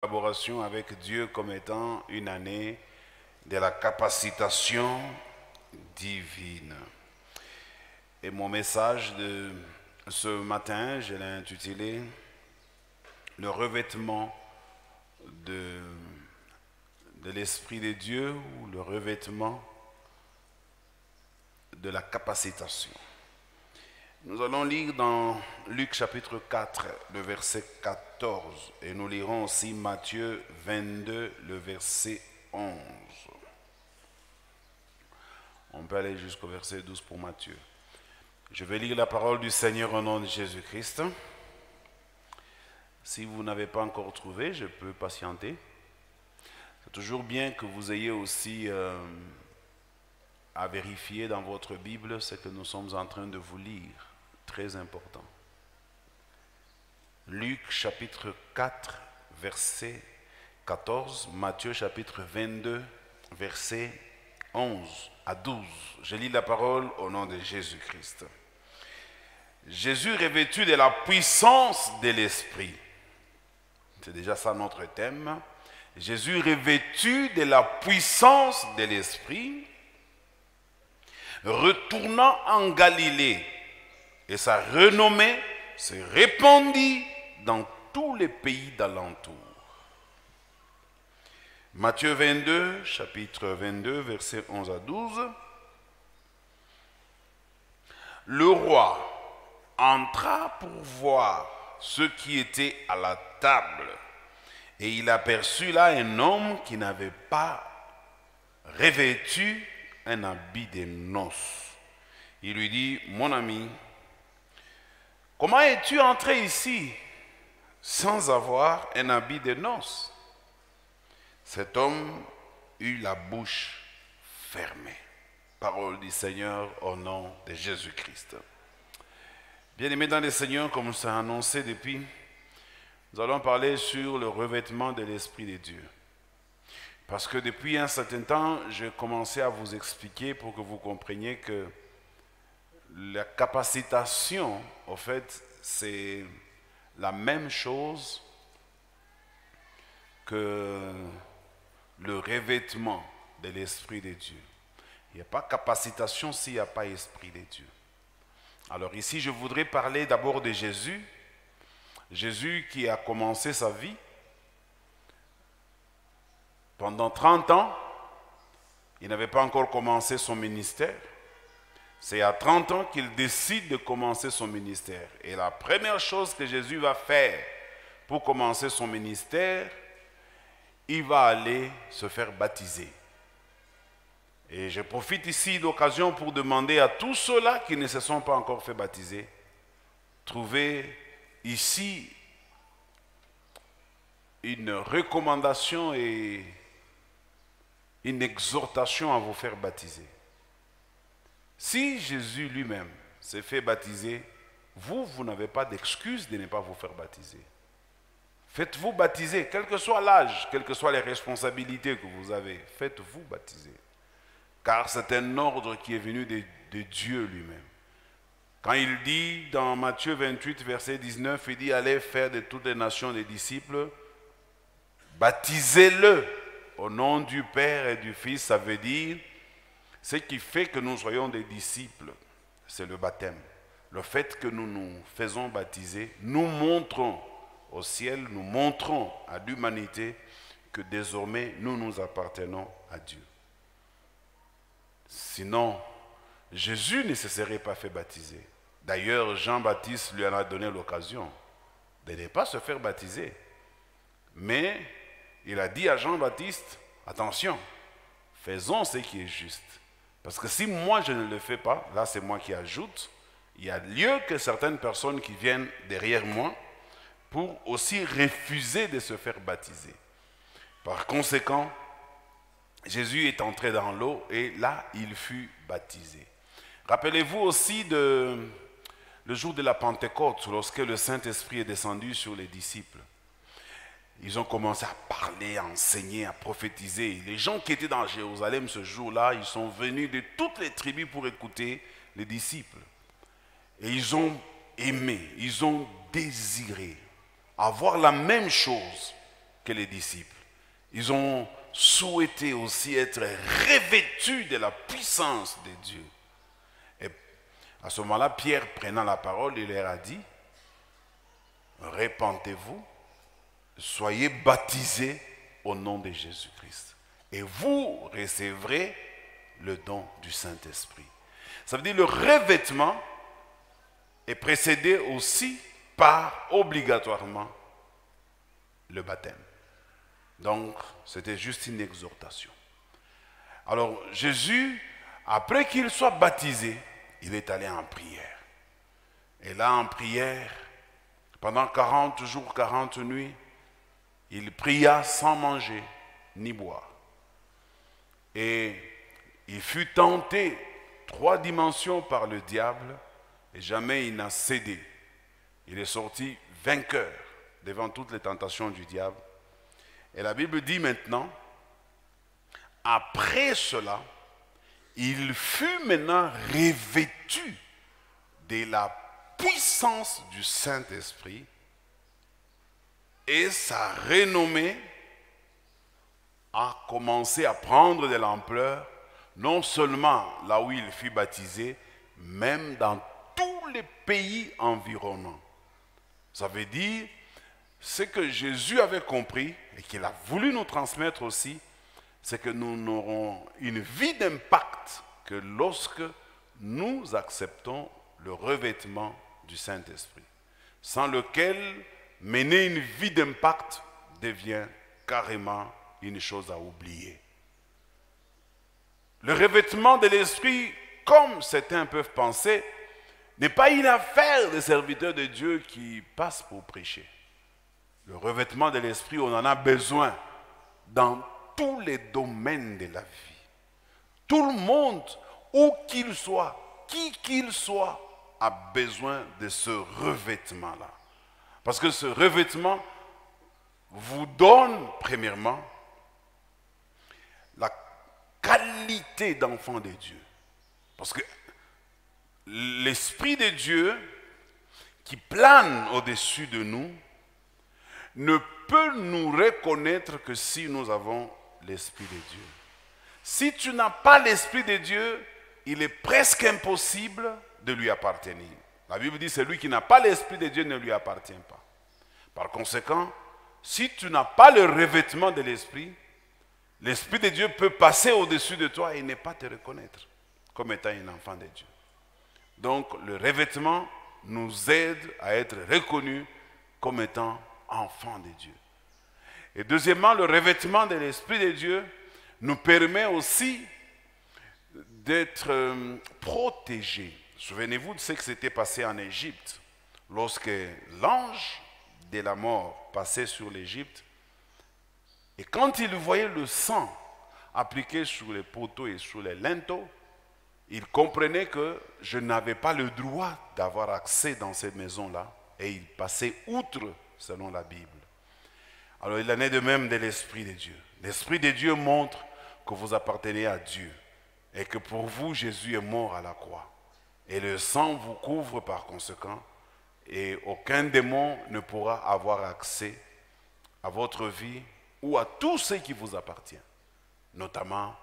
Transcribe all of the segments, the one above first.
collaboration avec Dieu comme étant une année de la capacitation divine. Et mon message de ce matin, je l'ai intitulé « Le revêtement de l'Esprit de Dieu » ou « Le revêtement de la capacitation ». Nous allons lire dans Luc chapitre 4, le verset 14, et nous lirons aussi Matthieu 22, le verset 11. On peut aller jusqu'au verset 12 pour Matthieu. Je vais lire la parole du Seigneur au nom de Jésus-Christ. Si vous n'avez pas encore trouvé, je peux patienter. C'est toujours bien que vous ayez aussi à vérifier dans votre Bible ce que nous sommes en train de vous lire. Très important. Luc chapitre 4, verset 14, Matthieu chapitre 22, verset 11 à 12. Je lis la parole au nom de Jésus-Christ. Jésus revêtu de la puissance de l'Esprit. C'est déjà ça notre thème. Jésus revêtu de la puissance de l'Esprit, retournant en Galilée, et sa renommée se répandit dans tous les pays d'alentour. Matthieu 22, chapitre 22, versets 11 à 12. Le roi entra pour voir ceux qui étaient à la table, et il aperçut là un homme qui n'avait pas revêtu un habit de noces. Il lui dit: mon ami, comment es-tu entré ici sans avoir un habit de noces? Cet homme eut la bouche fermée. Parole du Seigneur au nom de Jésus-Christ. Bien-aimés dans le Seigneur, comme c'est annoncé depuis, nous allons parler sur le revêtement de l'Esprit de Dieu. Parce que depuis un certain temps, j'ai commencé à vous expliquer pour que vous compreniez que la capacitation, en fait, c'est la même chose que le revêtement de l'Esprit de Dieu. Il n'y a pas capacitation s'il n'y a pas Esprit de Dieu. Alors ici, je voudrais parler d'abord de Jésus. Jésus qui a commencé sa vie. Pendant 30 ans, il n'avait pas encore commencé son ministère. C'est à 30 ans qu'il décide de commencer son ministère. Et la première chose que Jésus va faire pour commencer son ministère, il va aller se faire baptiser. Et je profite ici d'occasion pour demander à tous ceux-là qui ne se sont pas encore fait baptiser, trouvez ici une recommandation et une exhortation à vous faire baptiser. Si Jésus lui-même s'est fait baptiser, vous n'avez pas d'excuse de ne pas vous faire baptiser. Faites-vous baptiser, quel que soit l'âge, quelles que soient les responsabilités que vous avez, faites-vous baptiser. Car c'est un ordre qui est venu de Dieu lui-même. Quand il dit dans Matthieu 28, verset 19, il dit: allez faire de toutes les nations des disciples, baptisez-le au nom du Père et du Fils. Ça veut dire, ce qui fait que nous soyons des disciples, c'est le baptême. Le fait que nous nous faisons baptiser, nous montrons au ciel, nous montrons à l'humanité que désormais nous nous appartenons à Dieu. Sinon, Jésus ne se serait pas fait baptiser. D'ailleurs, Jean-Baptiste lui en a donné l'occasion de ne pas se faire baptiser. Mais il a dit à Jean-Baptiste: attention, faisons ce qui est juste. Parce que si moi je ne le fais pas, là c'est moi qui ajoute, il y a lieu que certaines personnes qui viennent derrière moi pour aussi refuser de se faire baptiser. Par conséquent, Jésus est entré dans l'eau et là, il fut baptisé. Rappelez-vous aussi le jour de la Pentecôte, lorsque le Saint-Esprit est descendu sur les disciples. Ils ont commencé à parler, à enseigner, à prophétiser. Les gens qui étaient dans Jérusalem ce jour-là, ils sont venus de toutes les tribus pour écouter les disciples. Et ils ont aimé, ils ont désiré avoir la même chose que les disciples. Ils ont souhaité aussi être revêtus de la puissance de Dieu. Et à ce moment-là, Pierre, prenant la parole, il leur a dit, répentez-vous, soyez baptisés au nom de Jésus-Christ. Et vous recevrez le don du Saint-Esprit. Ça veut dire le revêtement est précédé aussi par obligatoirement le baptême. Donc, c'était juste une exhortation. Alors, Jésus, après qu'il soit baptisé, il est allé en prière. Et là, en prière, pendant 40 jours, 40 nuits, il pria sans manger ni boire. Et il fut tenté 3 dimensions par le diable, et jamais il n'a cédé. Il est sorti vainqueur devant toutes les tentations du diable. Et la Bible dit maintenant, après cela, il fut maintenant revêtu de la puissance du Saint-Esprit, et sa renommée a commencé à prendre de l'ampleur, non seulement là où il fut baptisé, même dans tous les pays environnants. Ça veut dire, ce que Jésus avait compris et qu'il a voulu nous transmettre aussi, c'est que nous n'aurons une vie d'impact que lorsque nous acceptons le revêtement du Saint-Esprit, sans lequel mener une vie d'impact devient carrément une chose à oublier. Le revêtement de l'Esprit, comme certains peuvent penser, n'est pas une affaire des serviteurs de Dieu qui passent pour prêcher. Le revêtement de l'Esprit, on en a besoin dans tous les domaines de la vie. Tout le monde, où qu'il soit, qui qu'il soit, a besoin de ce revêtement-là. Parce que ce revêtement vous donne, premièrement, la qualité d'enfant de Dieu. Parce que l'Esprit de Dieu qui plane au-dessus de nous ne peut nous reconnaître que si nous avons l'Esprit de Dieu. Si tu n'as pas l'Esprit de Dieu, il est presque impossible de lui appartenir. La Bible dit, celui qui n'a pas l'Esprit de Dieu ne lui appartient pas. Par conséquent, si tu n'as pas le revêtement de l'Esprit, l'Esprit de Dieu peut passer au-dessus de toi et ne pas te reconnaître comme étant un enfant de Dieu. Donc, le revêtement nous aide à être reconnus comme étant enfants de Dieu. Et deuxièmement, le revêtement de l'Esprit de Dieu nous permet aussi d'être protégés. Souvenez-vous de ce qui s'était passé en Égypte. Lorsque l'ange de la mort passait sur l'Égypte, et quand il voyait le sang appliqué sur les poteaux et sur les linteaux, il comprenait que je n'avais pas le droit d'avoir accès dans ces maisons-là, et il passait outre selon la Bible. Alors il en est de même de l'Esprit de Dieu. L'Esprit de Dieu montre que vous appartenez à Dieu et que pour vous, Jésus est mort à la croix. Et le sang vous couvre par conséquent et aucun démon ne pourra avoir accès à votre vie ou à tout ce qui vous appartient, notamment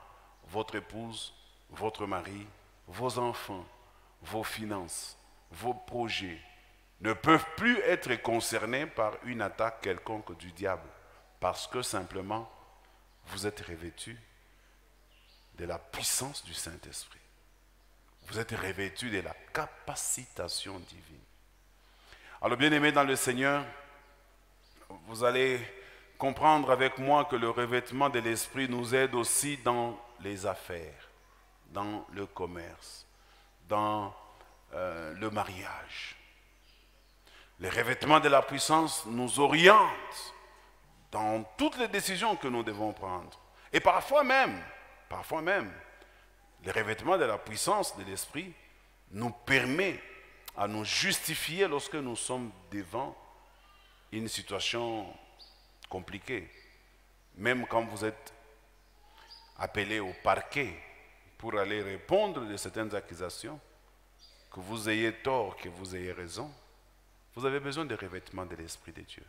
votre épouse, votre mari, vos enfants, vos finances, vos projets, ne peuvent plus être concernés par une attaque quelconque du diable parce que simplement vous êtes revêtus de la puissance du Saint-Esprit. Vous êtes revêtus de la capacitation divine. Alors bien-aimés dans le Seigneur, vous allez comprendre avec moi que le revêtement de l'Esprit nous aide aussi dans les affaires, dans le commerce, dans le mariage. Le revêtement de la puissance nous oriente dans toutes les décisions que nous devons prendre. Et parfois même, le revêtement de la puissance de l'Esprit nous permet à nous justifier lorsque nous sommes devant une situation compliquée. Même quand vous êtes appelé au parquet pour aller répondre de certaines accusations, que vous ayez tort, que vous ayez raison, vous avez besoin de revêtement de l'Esprit de Dieu.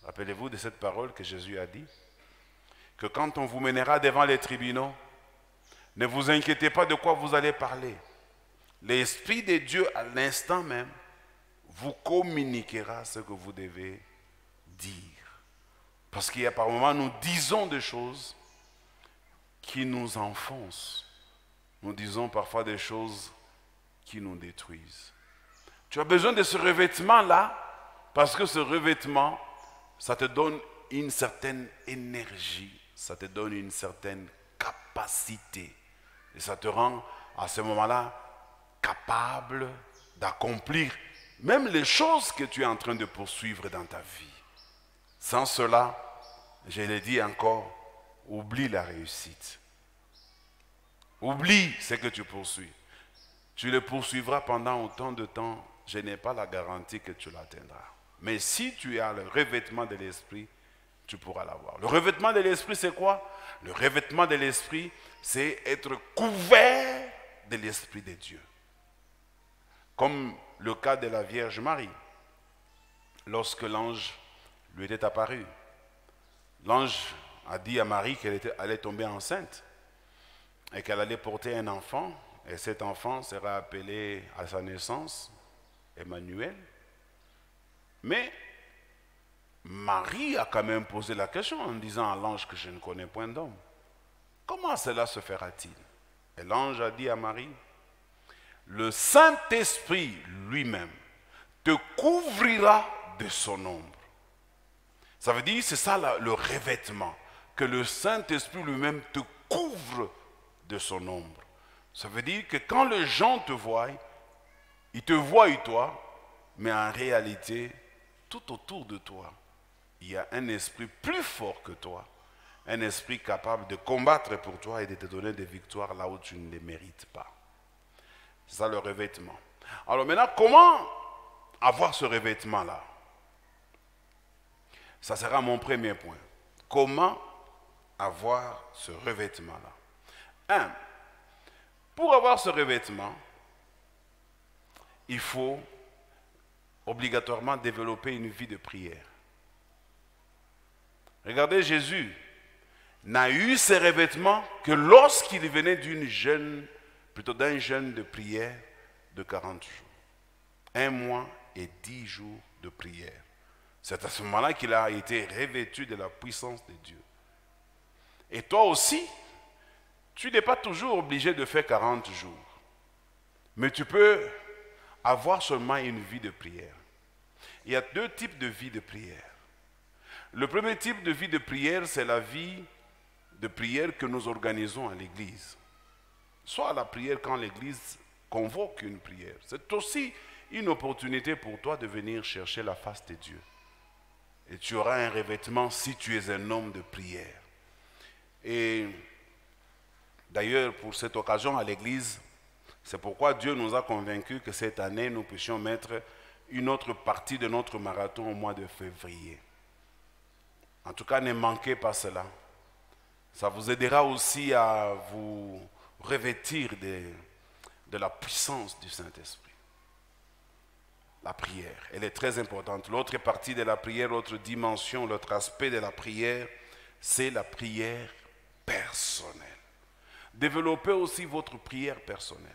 Rappelez-vous de cette parole que Jésus a dit, que quand on vous mènera devant les tribunaux, ne vous inquiétez pas de quoi vous allez parler. L'Esprit de Dieu, à l'instant même, vous communiquera ce que vous devez dire. Parce qu'il y a par moments, nous disons des choses qui nous enfoncent. Nous disons parfois des choses qui nous détruisent. Tu as besoin de ce revêtement-là, parce que ce revêtement, ça te donne une certaine énergie, ça te donne une certaine capacité. Et ça te rend, à ce moment-là, capable d'accomplir même les choses que tu es en train de poursuivre dans ta vie. Sans cela, je l'ai dit encore, oublie la réussite. Oublie ce que tu poursuis. Tu le poursuivras pendant autant de temps, je n'ai pas la garantie que tu l'atteindras. Mais si tu as le revêtement de l'esprit, tu pourras l'avoir. Le revêtement de l'esprit, c'est quoi? Le revêtement de l'esprit, c'est être couvert de l'esprit de Dieu. Comme le cas de la Vierge Marie. Lorsque l'ange lui était apparu, l'ange a dit à Marie qu'elle allait tomber enceinte et qu'elle allait porter un enfant, et cet enfant sera appelé à sa naissance Emmanuel. Mais Marie a quand même posé la question en disant à l'ange que je ne connais point d'homme. Comment cela se fera-t-il? Et l'ange a dit à Marie, le Saint-Esprit lui-même te couvrira de son ombre. Ça veut dire, c'est ça le revêtement, que le Saint-Esprit lui-même te couvre de son ombre. Ça veut dire que quand les gens te voient, ils te voient toi, mais en réalité, tout autour de toi, il y a un esprit plus fort que toi, un esprit capable de combattre pour toi et de te donner des victoires là où tu ne les mérites pas. C'est ça le revêtement. Alors maintenant, comment avoir ce revêtement-là? Ça sera mon premier point. Comment avoir ce revêtement-là? Pour avoir ce revêtement, il faut obligatoirement développer une vie de prière. Regardez, Jésus n'a eu ces revêtements que lorsqu'il venait d'un jeûne de prière de 40 jours. 1 mois et 10 jours de prière. C'est à ce moment-là qu'il a été revêtu de la puissance de Dieu. Et toi aussi, tu n'es pas toujours obligé de faire 40 jours. Mais tu peux avoir seulement une vie de prière. Il y a 2 types de vie de prière. Le premier type de vie de prière, c'est la vie de prière que nous organisons à l'église. Soit la prière quand l'église convoque une prière. C'est aussi une opportunité pour toi de venir chercher la face de Dieu. Et tu auras un revêtement si tu es un homme de prière. Et d'ailleurs, pour cette occasion à l'église, c'est pourquoi Dieu nous a convaincus que cette année, nous puissions mettre une autre partie de notre marathon au mois de février. En tout cas, ne manquez pas cela. Ça vous aidera aussi à vous revêtir de la puissance du Saint-Esprit. La prière, elle est très importante. L'autre partie de la prière, l'autre dimension, l'autre aspect de la prière, c'est la prière personnelle. Développez aussi votre prière personnelle.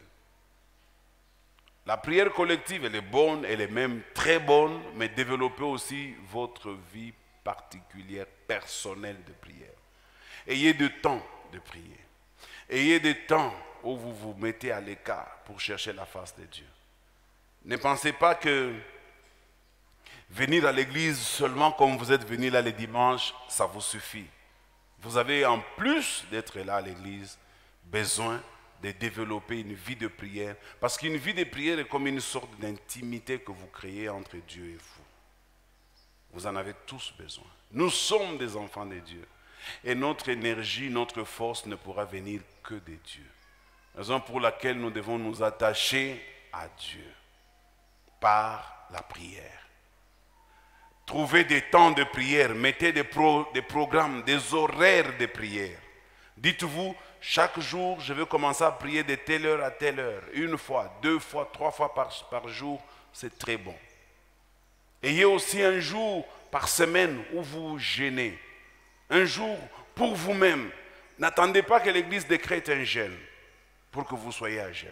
La prière collective, elle est bonne, elle est même très bonne, mais développez aussi votre vie particulière, personnelle de prière. Ayez du temps de prier. Ayez des temps où vous vous mettez à l'écart pour chercher la face de Dieu. Ne pensez pas que venir à l'église seulement comme vous êtes venu là les dimanches, ça vous suffit. Vous avez en plus d'être là à l'église, besoin de développer une vie de prière. Parce qu'une vie de prière est comme une sorte d'intimité que vous créez entre Dieu et vous. Vous en avez tous besoin. Nous sommes des enfants de Dieu. Et notre énergie, notre force ne pourra venir que de Dieu. Raison pour laquelle nous devons nous attacher à Dieu par la prière. Trouvez des temps de prière, mettez des programmes, des horaires de prière. Dites-vous, chaque jour, je vais commencer à prier de telle heure à telle heure. 1 fois, 2 fois, 3 fois par jour, c'est très bon. Ayez aussi un jour par semaine où vous vous jeûnez. Un jour pour vous-même. N'attendez pas que l'Église décrète un jeûne pour que vous soyez à jeûne.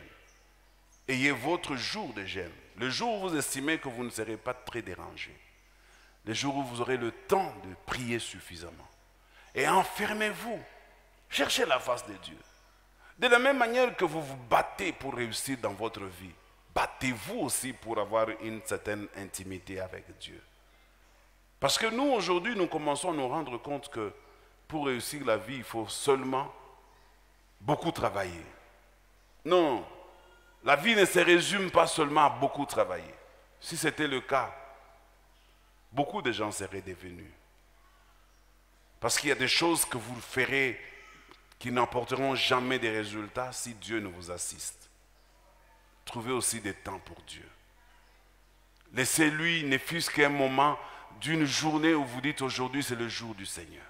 Ayez votre jour de jeûne. Le jour où vous estimez que vous ne serez pas très dérangé. Le jour où vous aurez le temps de prier suffisamment. Et enfermez-vous. Cherchez la face de Dieu. De la même manière que vous vous battez pour réussir dans votre vie, battez-vous aussi pour avoir une certaine intimité avec Dieu. Parce que nous, aujourd'hui, nous commençons à nous rendre compte que pour réussir la vie, il faut seulement beaucoup travailler. Non, la vie ne se résume pas seulement à beaucoup travailler. Si c'était le cas, beaucoup de gens seraient devenus. Parce qu'il y a des choses que vous ferez qui n'apporteront jamais des résultats si Dieu ne vous assiste. Trouvez aussi des temps pour Dieu. Laissez-lui, ne fût-ce qu'un moment d'une journée où vous dites aujourd'hui c'est le jour du Seigneur.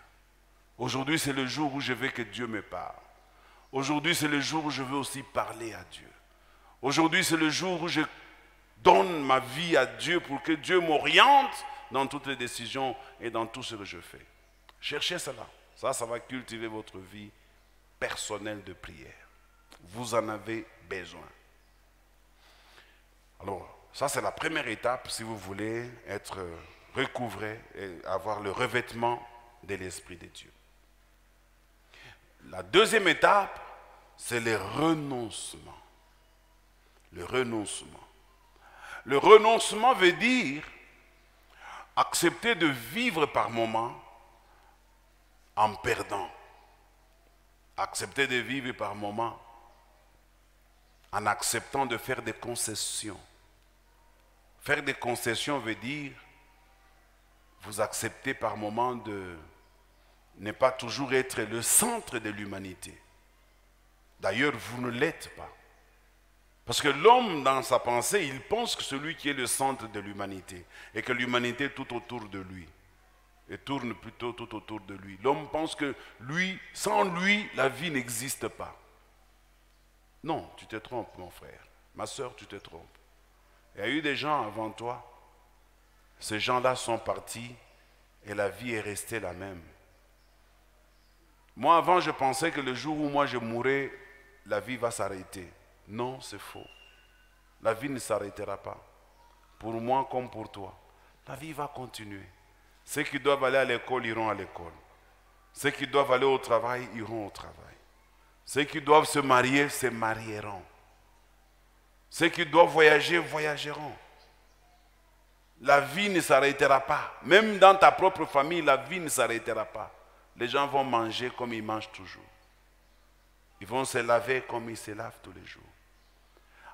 Aujourd'hui c'est le jour où je veux que Dieu me parle. Aujourd'hui c'est le jour où je veux aussi parler à Dieu. Aujourd'hui c'est le jour où je donne ma vie à Dieu pour que Dieu m'oriente dans toutes les décisions et dans tout ce que je fais. Cherchez cela. Ça va cultiver votre vie personnelle de prière. Vous en avez besoin. Alors, ça c'est la première étape si vous voulez être recouvré et avoir le revêtement de l'Esprit de Dieu. La deuxième étape, c'est le renoncement. Le renoncement. Le renoncement veut dire accepter de vivre par moments en perdant. Accepter de vivre par moments en acceptant de faire des concessions. Faire des concessions veut dire vous acceptez par moments de ne pas toujours être le centre de l'humanité. D'ailleurs, vous ne l'êtes pas. Parce que l'homme, dans sa pensée, il pense que celui qui est le centre de l'humanité et que l'humanité est tout autour de lui. Et tourne plutôt tout autour de lui. L'homme pense que lui, sans lui, la vie n'existe pas. Non, tu te trompes, mon frère. Ma soeur, tu te trompes. Il y a eu des gens avant toi. Ces gens-là sont partis et la vie est restée la même. Moi, avant, je pensais que le jour où moi je mourrais, la vie va s'arrêter. Non, c'est faux. La vie ne s'arrêtera pas. Pour moi comme pour toi. La vie va continuer. Ceux qui doivent aller à l'école iront à l'école. Ceux qui doivent aller au travail iront au travail. Ceux qui doivent se marier se marieront. Ceux qui doivent voyager voyageront. La vie ne s'arrêtera pas. Même dans ta propre famille, la vie ne s'arrêtera pas. Les gens vont manger comme ils mangent toujours. Ils vont se laver comme ils se lavent tous les jours.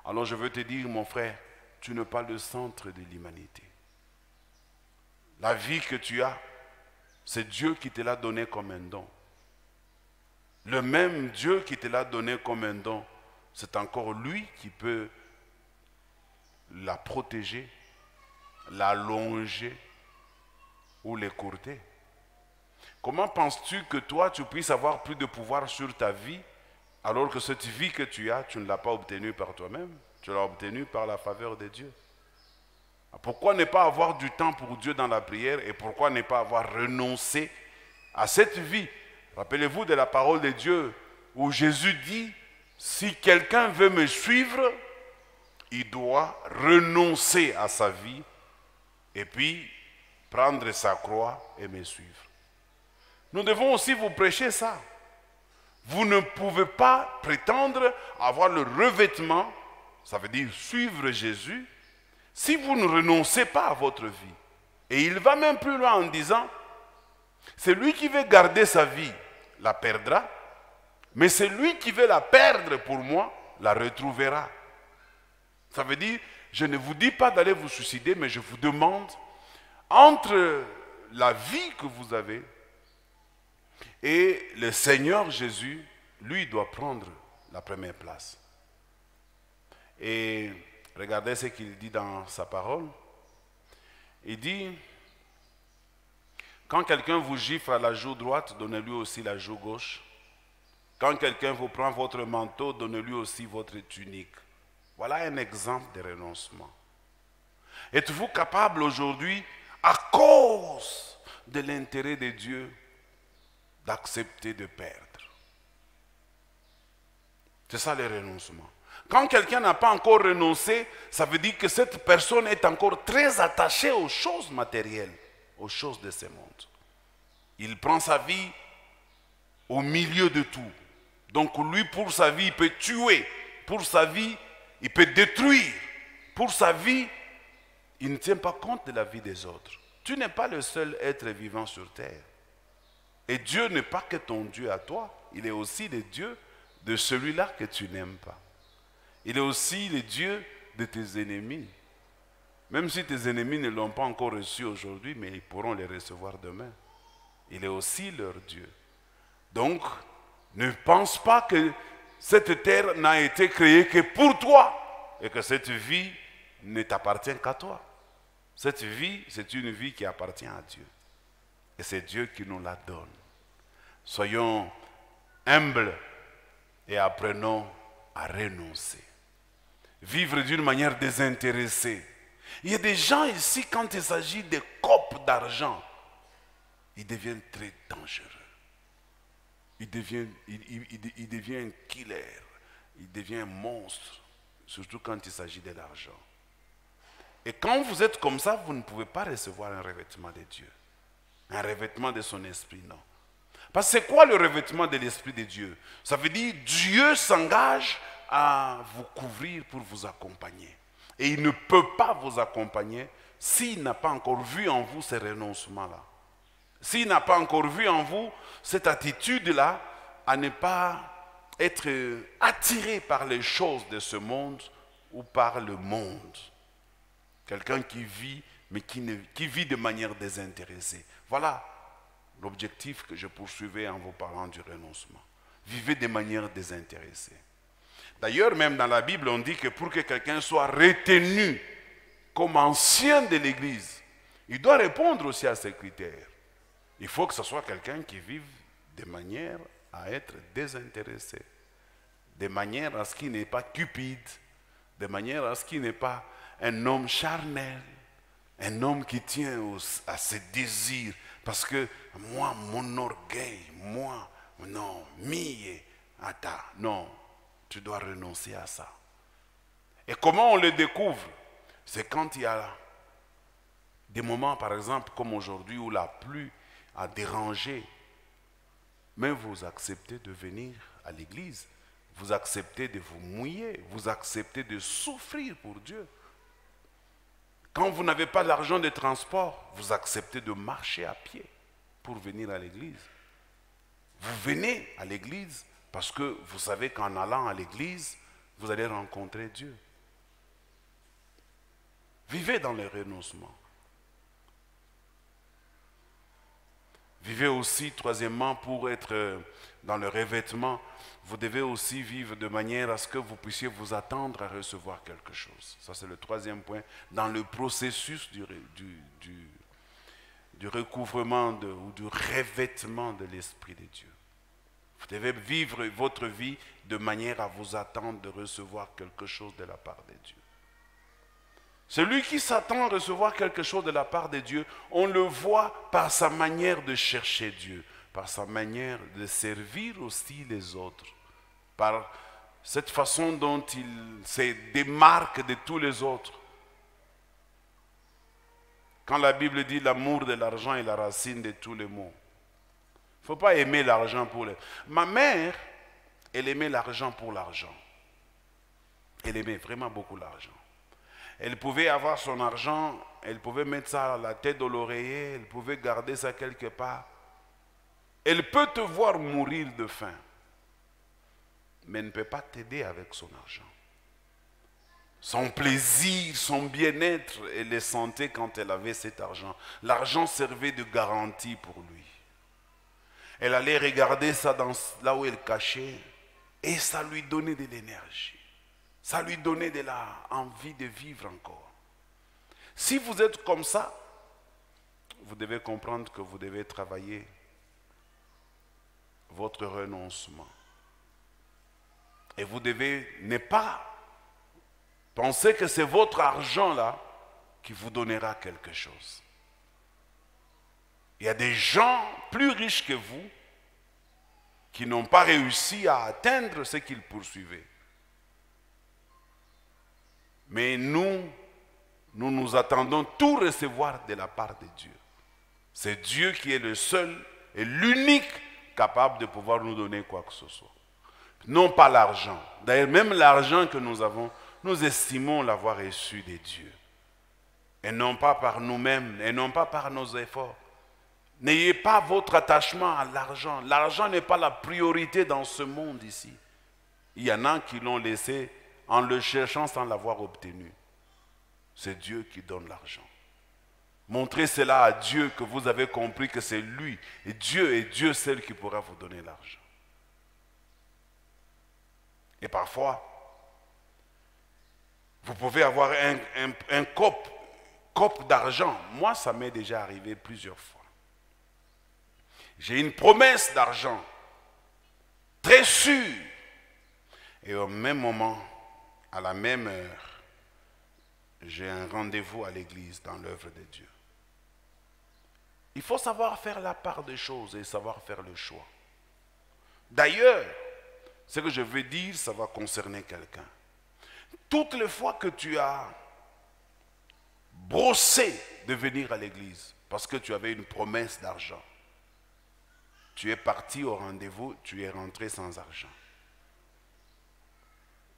Alors je veux te dire, mon frère, tu n'es pas le centre de l'humanité. La vie que tu as, c'est Dieu qui te l'a donnée comme un don. Le même Dieu qui te l'a donné comme un don, c'est encore lui qui peut la protéger, l'allonger ou l'écourter. Comment penses-tu que toi, tu puisses avoir plus de pouvoir sur ta vie alors que cette vie que tu as, tu ne l'as pas obtenue par toi-même, tu l'as obtenue par la faveur de Dieu? Pourquoi ne pas avoir du temps pour Dieu dans la prière et pourquoi ne pas avoir renoncé à cette vie? Rappelez-vous de la parole de Dieu où Jésus dit, si quelqu'un veut me suivre, il doit renoncer à sa vie et puis prendre sa croix et me suivre. Nous devons aussi vous prêcher ça. Vous ne pouvez pas prétendre avoir le revêtement, ça veut dire suivre Jésus, si vous ne renoncez pas à votre vie. Et il va même plus loin en disant, celui qui veut garder sa vie la perdra, mais celui qui veut la perdre pour moi la retrouvera. Ça veut dire, je ne vous dis pas d'aller vous suicider, mais je vous demande, entre la vie que vous avez et le Seigneur Jésus, lui doit prendre la première place. Et regardez ce qu'il dit dans sa parole. Il dit, quand quelqu'un vous gifle à la joue droite, donnez-lui aussi la joue gauche. Quand quelqu'un vous prend votre manteau, donnez-lui aussi votre tunique. Voilà un exemple de renoncement. Êtes-vous capable aujourd'hui, à cause de l'intérêt de Dieu, d'accepter de perdre? C'est ça le renoncement. Quand quelqu'un n'a pas encore renoncé, ça veut dire que cette personne est encore très attachée aux choses matérielles, aux choses de ce monde. Il prend sa vie au milieu de tout. Donc lui, pour sa vie, il peut tuer. Pour sa vie, il peut détruire. Pour sa vie, il ne tient pas compte de la vie des autres. Tu n'es pas le seul être vivant sur terre. Et Dieu n'est pas que ton Dieu à toi. Il est aussi le Dieu de celui-là que tu n'aimes pas. Il est aussi le Dieu de tes ennemis. Même si tes ennemis ne l'ont pas encore reçu aujourd'hui, mais ils pourront les recevoir demain. Il est aussi leur Dieu. Donc, ne pense pas que cette terre n'a été créée que pour toi et que cette vie ne t'appartient qu'à toi. Cette vie, c'est une vie qui appartient à Dieu. Et c'est Dieu qui nous la donne. Soyons humbles et apprenons à renoncer. Vivre d'une manière désintéressée. Il y a des gens ici, quand il s'agit de copes d'argent, ils deviennent très dangereux. Il devient un killer. Il devient un monstre. Surtout quand il s'agit de l'argent. Et quand vous êtes comme ça, vous ne pouvez pas recevoir un revêtement de Dieu. Un revêtement de son esprit, non. Parce que c'est quoi le revêtement de l'esprit de Dieu? Ça veut dire Dieu s'engage à vous couvrir pour vous accompagner. Et il ne peut pas vous accompagner s'il n'a pas encore vu en vous ce renoncement-là. S'il n'a pas encore vu en vous cette attitude-là à ne pas être attiré par les choses de ce monde ou par le monde. Quelqu'un qui vit, mais qui vit de manière désintéressée. Voilà l'objectif que je poursuivais en vous parlant du renoncement. Vivez de manière désintéressée. D'ailleurs, même dans la Bible, on dit que pour que quelqu'un soit retenu comme ancien de l'Église, il doit répondre aussi à ces critères. Il faut que ce soit quelqu'un qui vive de manière à être désintéressé, de manière à ce qu'il n'est pas cupide, de manière à ce qu'il n'est pas un homme charnel, un homme qui tient à ses désirs, parce que moi, mon orgueil, moi, non, non, tu dois renoncer à ça. Et comment on le découvre? C'est quand il y a des moments, par exemple, comme aujourd'hui, où la pluie a dérangé, mais vous acceptez de venir à l'église, vous acceptez de vous mouiller, vous acceptez de souffrir pour Dieu. Quand vous n'avez pas l'argent de transport, vous acceptez de marcher à pied pour venir à l'église. Vous venez à l'église parce que vous savez qu'en allant à l'église, vous allez rencontrer Dieu. Vivez dans le renoncement. Vivez aussi, troisièmement, pour être dans le revêtement, vous devez aussi vivre de manière à ce que vous puissiez vous attendre à recevoir quelque chose. Ça, c'est le troisième point. Dans le processus du recouvrement ou du revêtement de l'Esprit de Dieu. Vous devez vivre votre vie de manière à vous attendre de recevoir quelque chose de la part de Dieu. Celui qui s'attend à recevoir quelque chose de la part de Dieu, on le voit par sa manière de chercher Dieu, par sa manière de servir aussi les autres, par cette façon dont il se démarque de tous les autres. Quand la Bible dit l'amour de l'argent est la racine de tous les maux, il ne faut pas aimer l'argent pour les... Ma mère, elle aimait l'argent pour l'argent. Elle aimait vraiment beaucoup l'argent. Elle pouvait avoir son argent, elle pouvait mettre ça à la tête de l'oreiller, elle pouvait garder ça quelque part. Elle peut te voir mourir de faim, mais elle ne peut pas t'aider avec son argent. Son plaisir, son bien-être, elle le sentait quand elle avait cet argent. L'argent servait de garantie pour lui. Elle allait regarder ça là où elle cachait et ça lui donnait de l'énergie. Ça lui donnait de l'envie de vivre encore. Si vous êtes comme ça, vous devez comprendre que vous devez travailler votre renoncement. Et vous devez ne pas penser que c'est votre argent là qui vous donnera quelque chose. Il y a des gens plus riches que vous qui n'ont pas réussi à atteindre ce qu'ils poursuivaient. Mais nous attendons tout recevoir de la part de Dieu. C'est Dieu qui est le seul et l'unique capable de pouvoir nous donner quoi que ce soit. Non pas l'argent. D'ailleurs, même l'argent que nous avons, nous estimons l'avoir reçu de Dieu. Et non pas par nous-mêmes, et non pas par nos efforts. N'ayez pas votre attachement à l'argent. L'argent n'est pas la priorité dans ce monde ici. Il y en a qui l'ont laissé en le cherchant sans l'avoir obtenu. C'est Dieu qui donne l'argent. Montrez cela à Dieu que vous avez compris que c'est lui. Et Dieu seul qui pourra vous donner l'argent. Et parfois, vous pouvez avoir un cope d'argent. Moi, ça m'est déjà arrivé plusieurs fois. J'ai une promesse d'argent, très sûre. Et au même moment, à la même heure, j'ai un rendez-vous à l'église dans l'œuvre de Dieu. Il faut savoir faire la part des choses et savoir faire le choix. D'ailleurs, ce que je veux dire, ça va concerner quelqu'un. Toutes les fois que tu as brossé de venir à l'église parce que tu avais une promesse d'argent, tu es parti au rendez-vous, tu es rentré sans argent.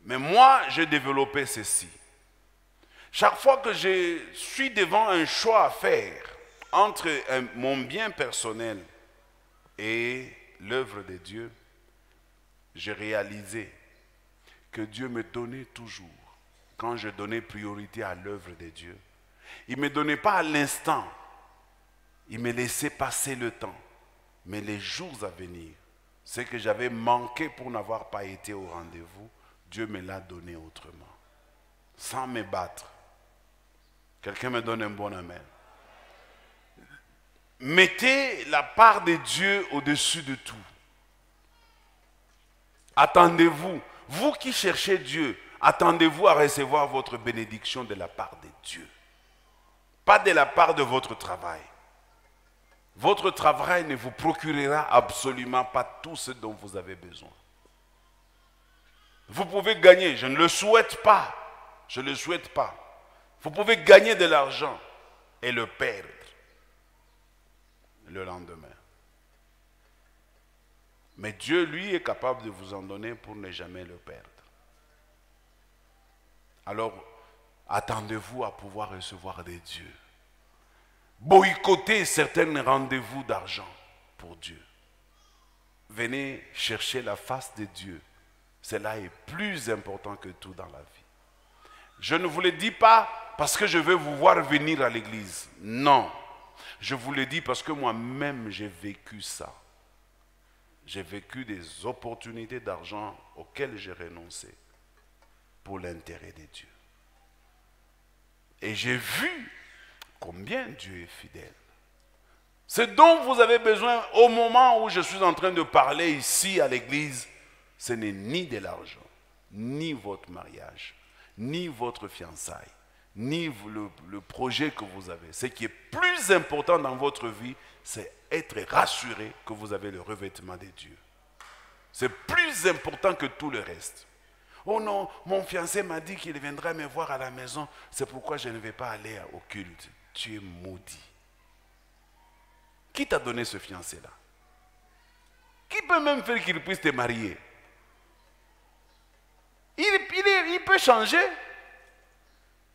Mais moi, j'ai développé ceci. Chaque fois que je suis devant un choix à faire entre mon bien personnel et l'œuvre de Dieu, j'ai réalisé que Dieu me donnait toujours, quand je donnais priorité à l'œuvre de Dieu. Il ne me donnait pas à l'instant, il me laissait passer le temps. Mais les jours à venir, ce que j'avais manqué pour n'avoir pas été au rendez-vous, Dieu me l'a donné autrement, sans me battre. Quelqu'un me donne un bon amen. Mettez la part de Dieu au-dessus de tout. Attendez-vous, vous qui cherchez Dieu, attendez-vous à recevoir votre bénédiction de la part de Dieu. Pas de la part de votre travail. Votre travail ne vous procurera absolument pas tout ce dont vous avez besoin. Vous pouvez gagner, je ne le souhaite pas, je ne le souhaite pas. Vous pouvez gagner de l'argent et le perdre le lendemain. Mais Dieu, lui, est capable de vous en donner pour ne jamais le perdre. Alors, attendez-vous à pouvoir recevoir des dieux. Boycottez certains rendez-vous d'argent pour Dieu. Venez chercher la face de Dieu. Cela est plus important que tout dans la vie. Je ne vous le dis pas parce que je veux vous voir venir à l'église. Non. Je vous le dis parce que moi-même j'ai vécu ça. J'ai vécu des opportunités d'argent auxquelles j'ai renoncé pour l'intérêt de Dieu. Et j'ai vu combien Dieu est fidèle. Ce dont vous avez besoin au moment où je suis en train de parler ici à l'église, ce n'est ni de l'argent, ni votre mariage, ni votre fiançailles, ni le projet que vous avez. Ce qui est plus important dans votre vie, c'est être rassuré que vous avez le revêtement de Dieu. C'est plus important que tout le reste. Oh non, mon fiancé m'a dit qu'il viendra me voir à la maison, c'est pourquoi je ne vais pas aller au culte. Tu es maudit. Qui t'a donné ce fiancé-là? Qui peut même faire qu'il puisse te marier? Il peut changer.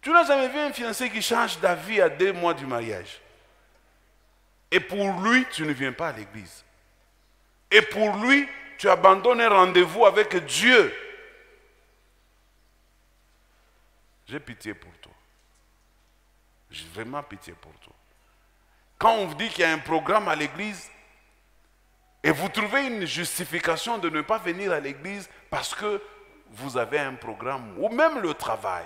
Tu n'as jamais vu un fiancé qui change d'avis à 2 mois du mariage. Et pour lui, tu ne viens pas à l'église. Et pour lui, tu abandonnes un rendez-vous avec Dieu. J'ai pitié pour toi. J'ai vraiment pitié pour toi. Quand on vous dit qu'il y a un programme à l'église et vous trouvez une justification de ne pas venir à l'église parce que vous avez un programme ou même le travail,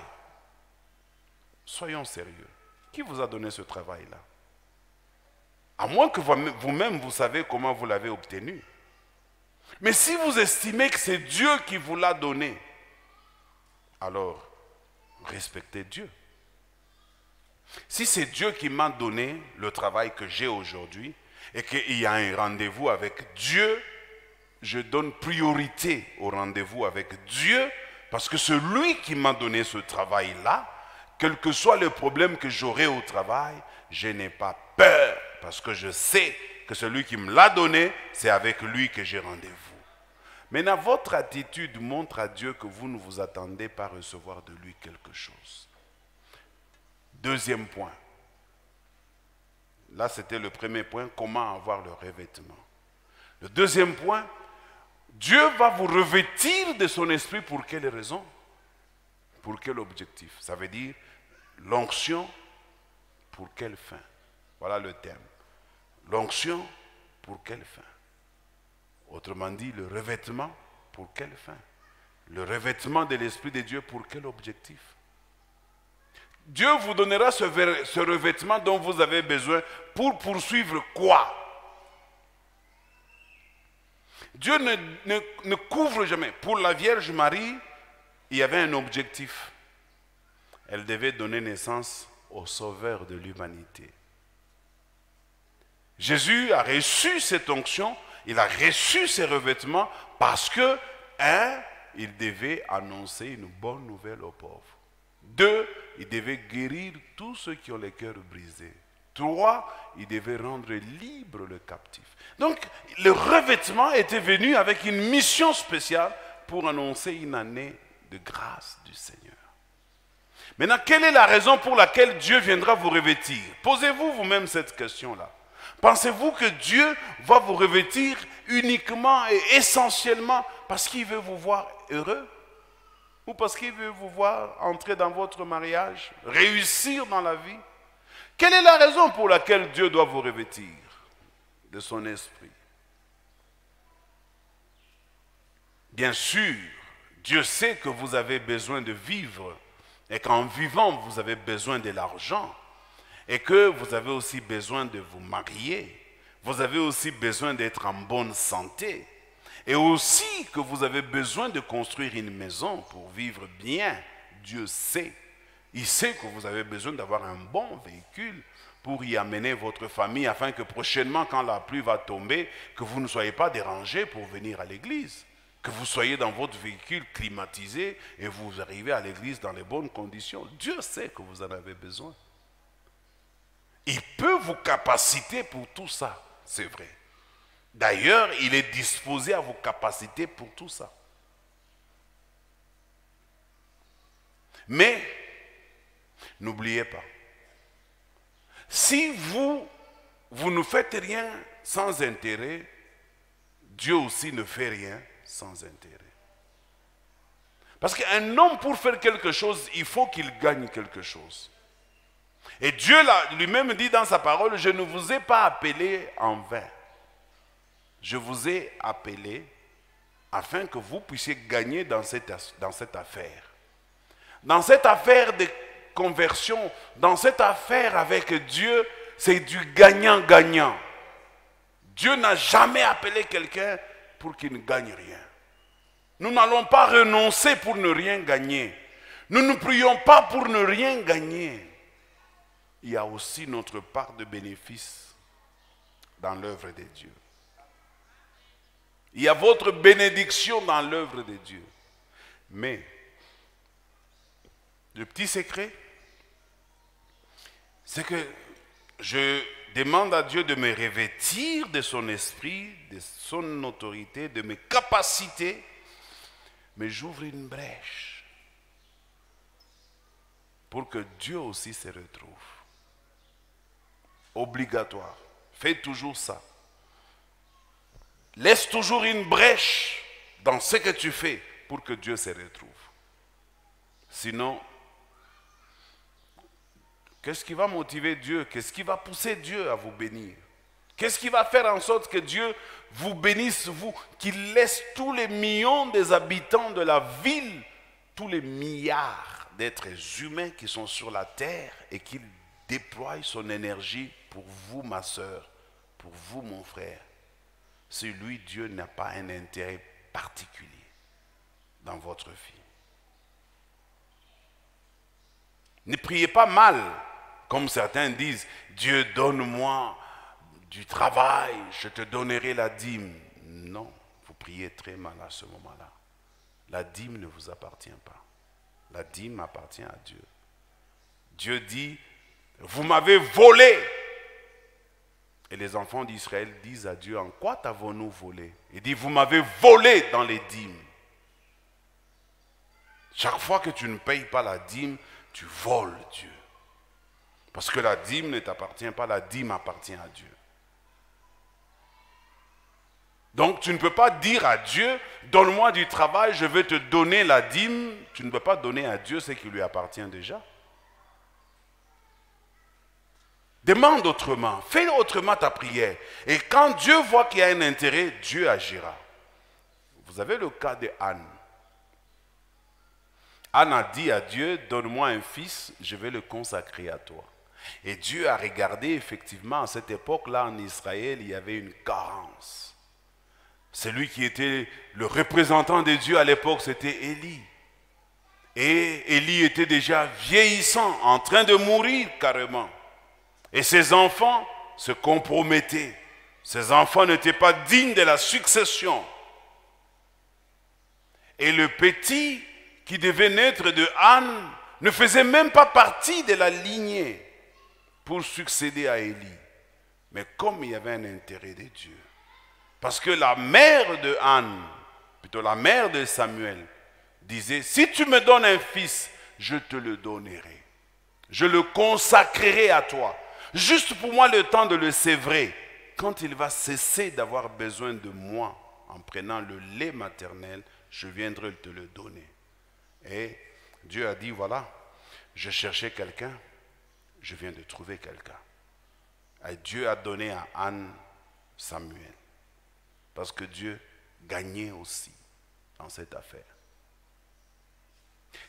soyons sérieux. Qui vous a donné ce travail-là? À moins que vous-même vous savez comment vous l'avez obtenu. Mais si vous estimez que c'est Dieu qui vous l'a donné, alors respectez Dieu. Si c'est Dieu qui m'a donné le travail que j'ai aujourd'hui et qu'il y a un rendez-vous avec Dieu, je donne priorité au rendez-vous avec Dieu parce que celui qui m'a donné ce travail-là, quel que soit le problème que j'aurai au travail, je n'ai pas peur parce que je sais que celui qui me l'a donné, c'est avec lui que j'ai rendez-vous. Maintenant, votre attitude montre à Dieu que vous ne vous attendez pas à recevoir de lui quelque chose. Deuxième point. Là, c'était le premier point, comment avoir le revêtement. Le deuxième point, Dieu va vous revêtir de son esprit pour quelle raison? Pour quel objectif? Ça veut dire l'onction pour quelle fin? Voilà le thème. L'onction pour quelle fin? Autrement dit, le revêtement pour quelle fin? Le revêtement de l'Esprit de Dieu pour quel objectif? Dieu vous donnera ce revêtement dont vous avez besoin pour poursuivre quoi? Dieu ne couvre jamais. Pour la Vierge Marie, il y avait un objectif. Elle devait donner naissance au Sauveur de l'humanité. Jésus a reçu cette onction, il a reçu ces revêtements parce que, un, il devait annoncer une bonne nouvelle aux pauvres. Deux, il devait guérir tous ceux qui ont les cœurs brisés. Trois, il devait rendre libre le captif. Donc, le revêtement était venu avec une mission spéciale pour annoncer une année de grâce du Seigneur. Maintenant, quelle est la raison pour laquelle Dieu viendra vous revêtir? Posez-vous vous-même cette question-là. Pensez-vous que Dieu va vous revêtir uniquement et essentiellement parce qu'il veut vous voir heureux? Ou parce qu'il veut vous voir entrer dans votre mariage, réussir dans la vie? Quelle est la raison pour laquelle Dieu doit vous revêtir de son esprit? Bien sûr, Dieu sait que vous avez besoin de vivre et qu'en vivant, vous avez besoin de l'argent et que vous avez aussi besoin de vous marier. Vous avez aussi besoin d'être en bonne santé et aussi que vous avez besoin de construire une maison pour vivre bien. Dieu sait. Il sait que vous avez besoin d'avoir un bon véhicule pour y amener votre famille afin que prochainement, quand la pluie va tomber, que vous ne soyez pas dérangés pour venir à l'église. Que vous soyez dans votre véhicule climatisé et vous arrivez à l'église dans les bonnes conditions. Dieu sait que vous en avez besoin. Il peut vous capaciter pour tout ça, c'est vrai. D'ailleurs, il est disposé à vous capaciter pour tout ça. Mais, n'oubliez pas, si vous ne faites rien sans intérêt, Dieu aussi ne fait rien sans intérêt. Parce qu'un homme, pour faire quelque chose, il faut qu'il gagne quelque chose. Et Dieu lui-même dit dans sa parole, je ne vous ai pas appelé en vain. Je vous ai appelé afin que vous puissiez gagner dans cette affaire. Dans cette affaire de conversion, dans cette affaire avec Dieu, c'est du gagnant-gagnant. Dieu n'a jamais appelé quelqu'un pour qu'il ne gagne rien. Nous n'allons pas renoncer pour ne rien gagner. Nous ne prions pas pour ne rien gagner. Il y a aussi notre part de bénéfice dans l'œuvre de Dieu. Il y a votre bénédiction dans l'œuvre de Dieu. Mais, le petit secret, c'est que je demande à Dieu de me revêtir de son esprit, de son autorité, de mes capacités, mais j'ouvre une brèche pour que Dieu aussi se retrouve. Obligatoire. Fais toujours ça. Laisse toujours une brèche dans ce que tu fais pour que Dieu se retrouve. Sinon, qu'est-ce qui va motiver Dieu? Qu'est-ce qui va pousser Dieu à vous bénir? Qu'est-ce qui va faire en sorte que Dieu vous bénisse, vous, qu'il laisse tous les millions des habitants de la ville, tous les milliards d'êtres humains qui sont sur la terre et qu'il déploie son énergie pour vous, ma soeur, pour vous, mon frère? Si lui, Dieu n'a pas un intérêt particulier dans votre vie. Ne priez pas mal Comme certains disent, Dieu donne-moi du travail, je te donnerai la dîme. Non, vous priez très mal à ce moment-là. La dîme ne vous appartient pas. La dîme appartient à Dieu. Dieu dit, vous m'avez volé. Et les enfants d'Israël disent à Dieu, en quoi t'avons-nous volé? Il dit, vous m'avez volé dans les dîmes. Chaque fois que tu ne payes pas la dîme, tu voles Dieu. Parce que la dîme ne t'appartient pas, la dîme appartient à Dieu. Donc tu ne peux pas dire à Dieu, donne-moi du travail, je vais te donner la dîme. Tu ne peux pas donner à Dieu ce qui lui appartient déjà. Demande autrement, fais autrement ta prière. Et quand Dieu voit qu'il y a un intérêt, Dieu agira. Vous avez le cas de Anne. Anne a dit à Dieu, donne-moi un fils, je vais le consacrer à toi. Et Dieu a regardé, effectivement, à cette époque-là en Israël, il y avait une carence. Celui qui était le représentant de Dieu à l'époque, c'était Élie. Et Élie était déjà vieillissant, en train de mourir carrément. Et ses enfants se compromettaient. Ses enfants n'étaient pas dignes de la succession. Et le petit qui devait naître de Anne ne faisait même pas partie de la lignée pour succéder à Élie. Mais comme il y avait un intérêt de Dieu, parce que la mère de Anne, plutôt la mère de Samuel, disait, si tu me donnes un fils, je te le donnerai. Je le consacrerai à toi. Juste pour moi le temps de le sévrer. Quand il va cesser d'avoir besoin de moi, en prenant le lait maternel, je viendrai te le donner. Et Dieu a dit, voilà, je cherchais quelqu'un, je viens de trouver quelqu'un. Et Dieu a donné à Anne Samuel. Parce que Dieu gagnait aussi dans cette affaire.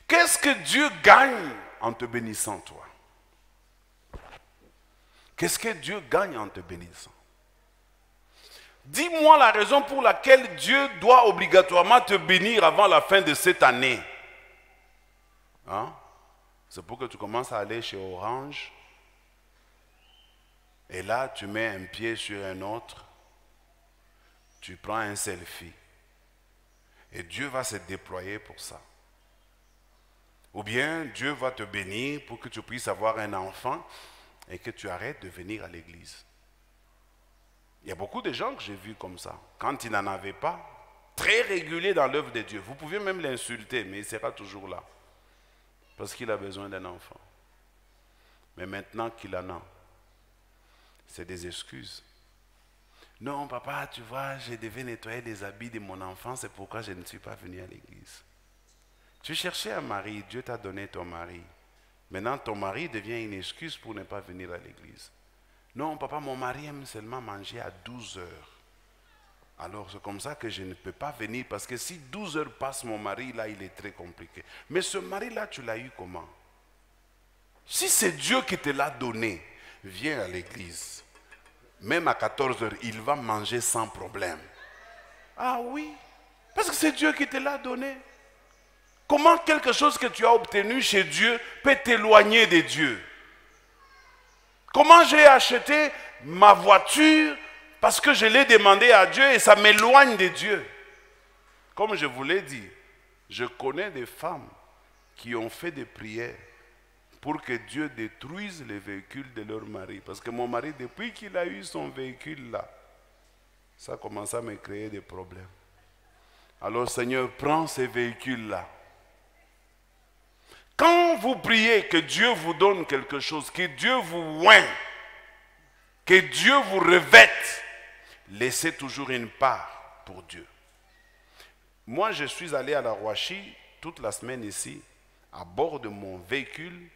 Qu'est-ce que Dieu gagne en te bénissant, toi? Qu'est-ce que Dieu gagne en te bénissant? Dis-moi la raison pour laquelle Dieu doit obligatoirement te bénir avant la fin de cette année. Hein? C'est pour que tu commences à aller chez Orange. Et là, tu mets un pied sur un autre. Tu prends un selfie. Et Dieu va se déployer pour ça. Ou bien Dieu va te bénir pour que tu puisses avoir un enfant et que tu arrêtes de venir à l'église. Il y a beaucoup de gens que j'ai vus comme ça. Quand ils n'en avaient pas, très réguliers dans l'œuvre de Dieu. Vous pouvez même l'insulter, mais il sera toujours là. Parce qu'il a besoin d'un enfant. Mais maintenant qu'il en a, c'est des excuses. Non, papa, tu vois, je devais nettoyer les habits de mon enfant, c'est pourquoi je ne suis pas venu à l'église. Tu cherchais un mari, Dieu t'a donné ton mari. Maintenant, ton mari devient une excuse pour ne pas venir à l'église. Non, papa, mon mari aime seulement manger à 12 heures. Alors, c'est comme ça que je ne peux pas venir, parce que si 12 heures passent, mon mari, là, il est très compliqué. Mais ce mari-là, tu l'as eu comment? Si c'est Dieu qui te l'a donné, viens à l'église. Même à 14 heures, il va manger sans problème. Ah oui, parce que c'est Dieu qui te l'a donné. Comment quelque chose que tu as obtenu chez Dieu peut t'éloigner de Dieu? Comment j'ai acheté ma voiture parce que je l'ai demandé à Dieu et ça m'éloigne de Dieu? Comme je vous l'ai dit, je connais des femmes qui ont fait des prières pour que Dieu détruise les véhicules de leur mari. Parce que mon mari, depuis qu'il a eu son véhicule là, ça a commencé à me créer des problèmes. Alors Seigneur, prends ces véhicules là. Quand vous priez que Dieu vous donne quelque chose, que Dieu vous oigne, que Dieu vous revête, laissez toujours une part pour Dieu. Moi, je suis allé à la Rouachi toute la semaine ici, à bord de mon véhicule,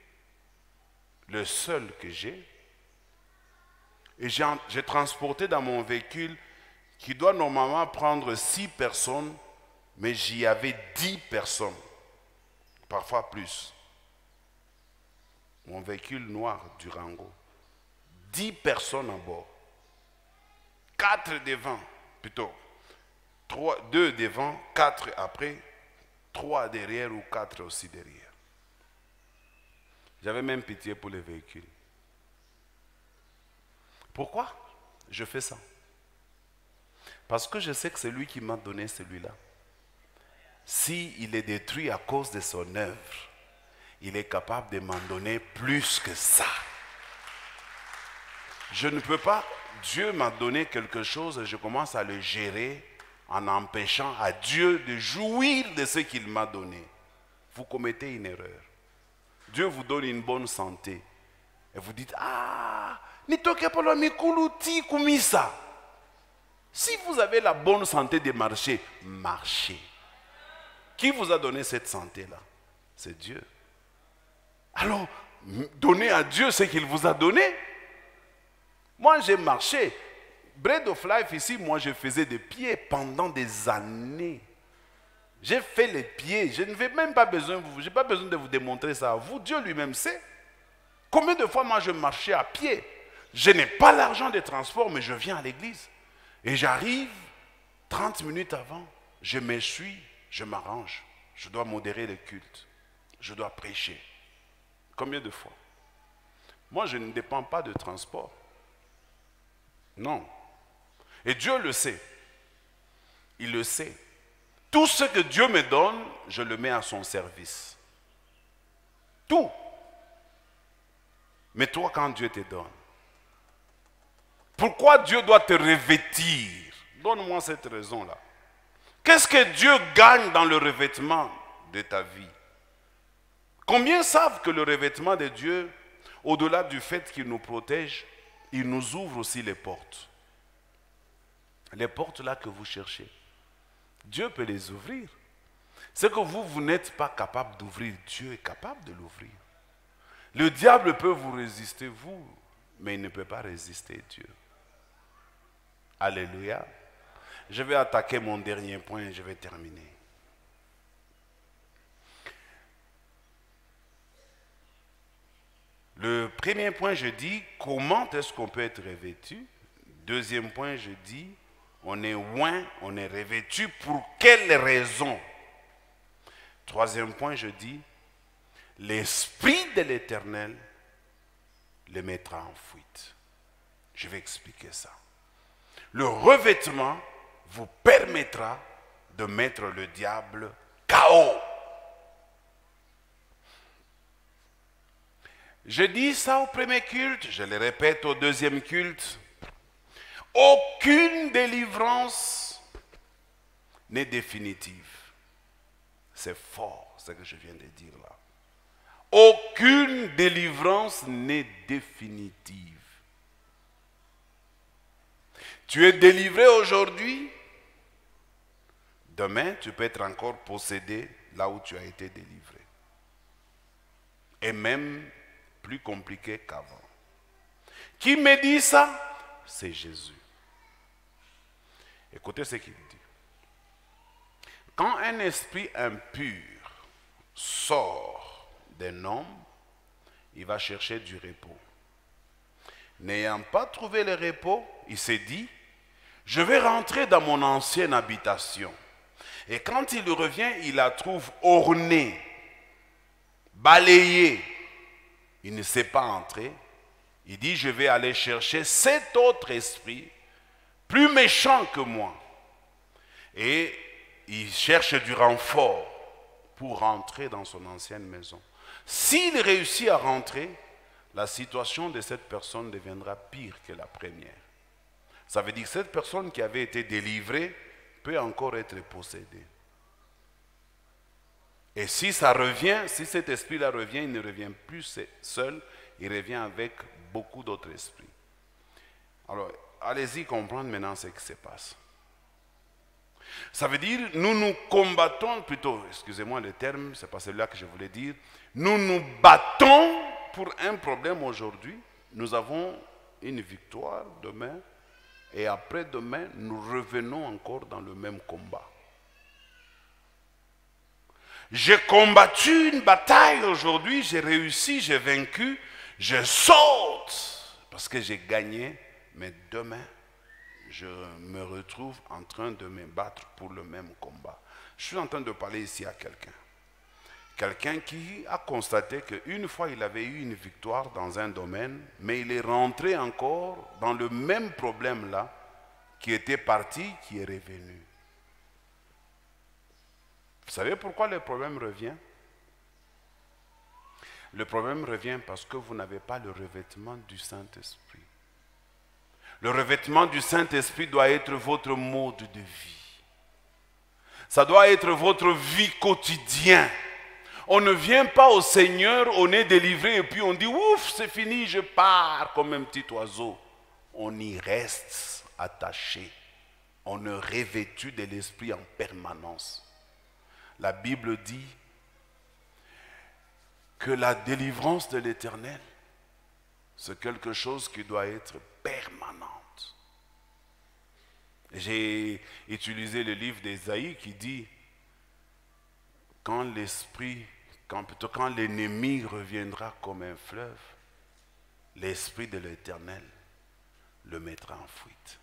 le seul que j'ai. Et j'ai transporté dans mon véhicule, qui doit normalement prendre 6 personnes, mais j'y avais 10 personnes. Parfois plus. Mon véhicule noir, Durango. 10 personnes à bord. 4 devant, plutôt. 2 devant, 4 après, 3 derrière ou 4 aussi derrière. J'avais même pitié pour les véhicules. Pourquoi je fais ça? Parce que je sais que c'est lui qui m'a donné celui-là. S'il est détruit à cause de son œuvre, il est capable de m'en donner plus que ça. Je ne peux pas, Dieu m'a donné quelque chose et je commence à le gérer en empêchant à Dieu de jouir de ce qu'il m'a donné. Vous commettez une erreur. Dieu vous donne une bonne santé. Et vous dites, ah, si vous avez la bonne santé de marcher, marchez. Qui vous a donné cette santé-là? C'est Dieu. Alors, donnez à Dieu ce qu'il vous a donné. Moi, j'ai marché. Bread of Life, ici, moi, je faisais des pieds pendant des années. J'ai fait les pieds. Je n'ai même pas besoin, je n'ai pas besoin de vous démontrer ça à vous. Dieu lui-même sait. Combien de fois, moi, je marchais à pied? Je n'ai pas l'argent de transport, mais je viens à l'église. Et j'arrive 30 minutes avant. Je m'essuie, je m'arrange. Je dois modérer le culte. Je dois prêcher. Combien de fois? Moi, je ne dépends pas de transport. Non. Et Dieu le sait. Il le sait. Tout ce que Dieu me donne, je le mets à son service. Tout. Mais toi, quand Dieu te donne, pourquoi Dieu doit te revêtir? Donne-moi cette raison-là. Qu'est-ce que Dieu gagne dans le revêtement de ta vie? Combien savent que le revêtement de Dieu, au-delà du fait qu'il nous protège, il nous ouvre aussi les portes. Les portes là que vous cherchez. Dieu peut les ouvrir. Ce que vous n'êtes pas capable d'ouvrir, Dieu est capable de l'ouvrir. Le diable peut vous résister, vous, mais il ne peut pas résister Dieu. Alléluia. Je vais attaquer mon dernier point et je vais terminer. Le premier point, je dis, comment est-ce qu'on peut être revêtu? Deuxième point, je dis, on est oint, on est revêtu, pour quelle raison? Troisième point, je dis, l'Esprit de l'Éternel le mettra en fuite. Je vais expliquer ça. Le revêtement vous permettra de mettre le diable KO. Je dis ça au premier culte, je le répète au deuxième culte. Aucune délivrance n'est définitive. C'est fort ce que je viens de dire là. Aucune délivrance n'est définitive. Tu es délivré aujourd'hui, demain tu peux être encore possédé là où tu as été délivré. Et même plus compliqué qu'avant. Qui me dit ça? C'est Jésus. Écoutez ce qu'il dit. Quand un esprit impur sort d'un homme, il va chercher du repos. N'ayant pas trouvé le repos, il s'est dit, je vais rentrer dans mon ancienne habitation. Et quand il revient, il la trouve ornée, balayée. Il ne sait pas entrer. Il dit, je vais aller chercher cet autre esprit, plus méchant que moi. Et il cherche du renfort pour rentrer dans son ancienne maison. S'il réussit à rentrer, la situation de cette personne deviendra pire que la première. Ça veut dire que cette personne qui avait été délivrée peut encore être possédée. Et si ça revient, si cet esprit-là revient, il ne revient plus seul, il revient avec beaucoup d'autres esprits. Alors, allez-y comprendre maintenant ce qui se passe. Ça veut dire, nous nous combattons, plutôt, excusez-moi le terme, ce n'est pas celui-là que je voulais dire, nous nous battons pour un problème aujourd'hui, nous avons une victoire demain, et après-demain, nous revenons encore dans le même combat. J'ai combattu une bataille aujourd'hui, j'ai réussi, j'ai vaincu, je saute parce que j'ai gagné, mais demain, je me retrouve en train de me battre pour le même combat. Je suis en train de parler ici à quelqu'un. Quelqu'un qui a constaté qu'une fois il avait eu une victoire dans un domaine, mais il est rentré encore dans le même problème là, qui était parti, qui est revenu. Vous savez pourquoi le problème revient? Le problème revient parce que vous n'avez pas le revêtement du Saint-Esprit. Le revêtement du Saint-Esprit doit être votre mode de vie. Ça doit être votre vie quotidienne. On ne vient pas au Seigneur, on est délivré et puis on dit ouf, c'est fini, je pars comme un petit oiseau. On y reste attaché. On est revêtu de l'Esprit en permanence. La Bible dit que la délivrance de l'Éternel, c'est quelque chose qui doit être permanente. J'ai utilisé le livre d'Ésaïe qui dit quand l'ennemi reviendra comme un fleuve, l'Esprit de l'Éternel le mettra en fuite.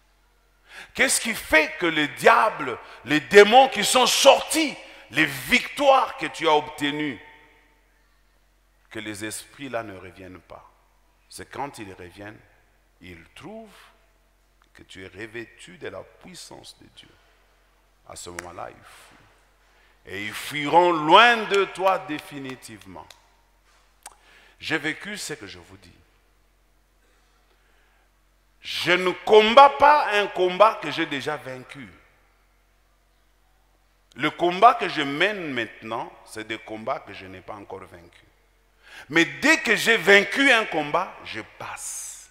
Qu'est-ce qui fait que le diable, les démons qui sont sortis, les victoires que tu as obtenues, que les esprits là ne reviennent pas? C'est quand ils reviennent, ils trouvent que tu es revêtu de la puissance de Dieu. À ce moment-là, ils fuient. Et ils fuiront loin de toi définitivement. J'ai vécu ce que je vous dis. Je ne combats pas un combat que j'ai déjà vaincu. Le combat que je mène maintenant, c'est des combats que je n'ai pas encore vaincus. Mais dès que j'ai vaincu un combat, je passe.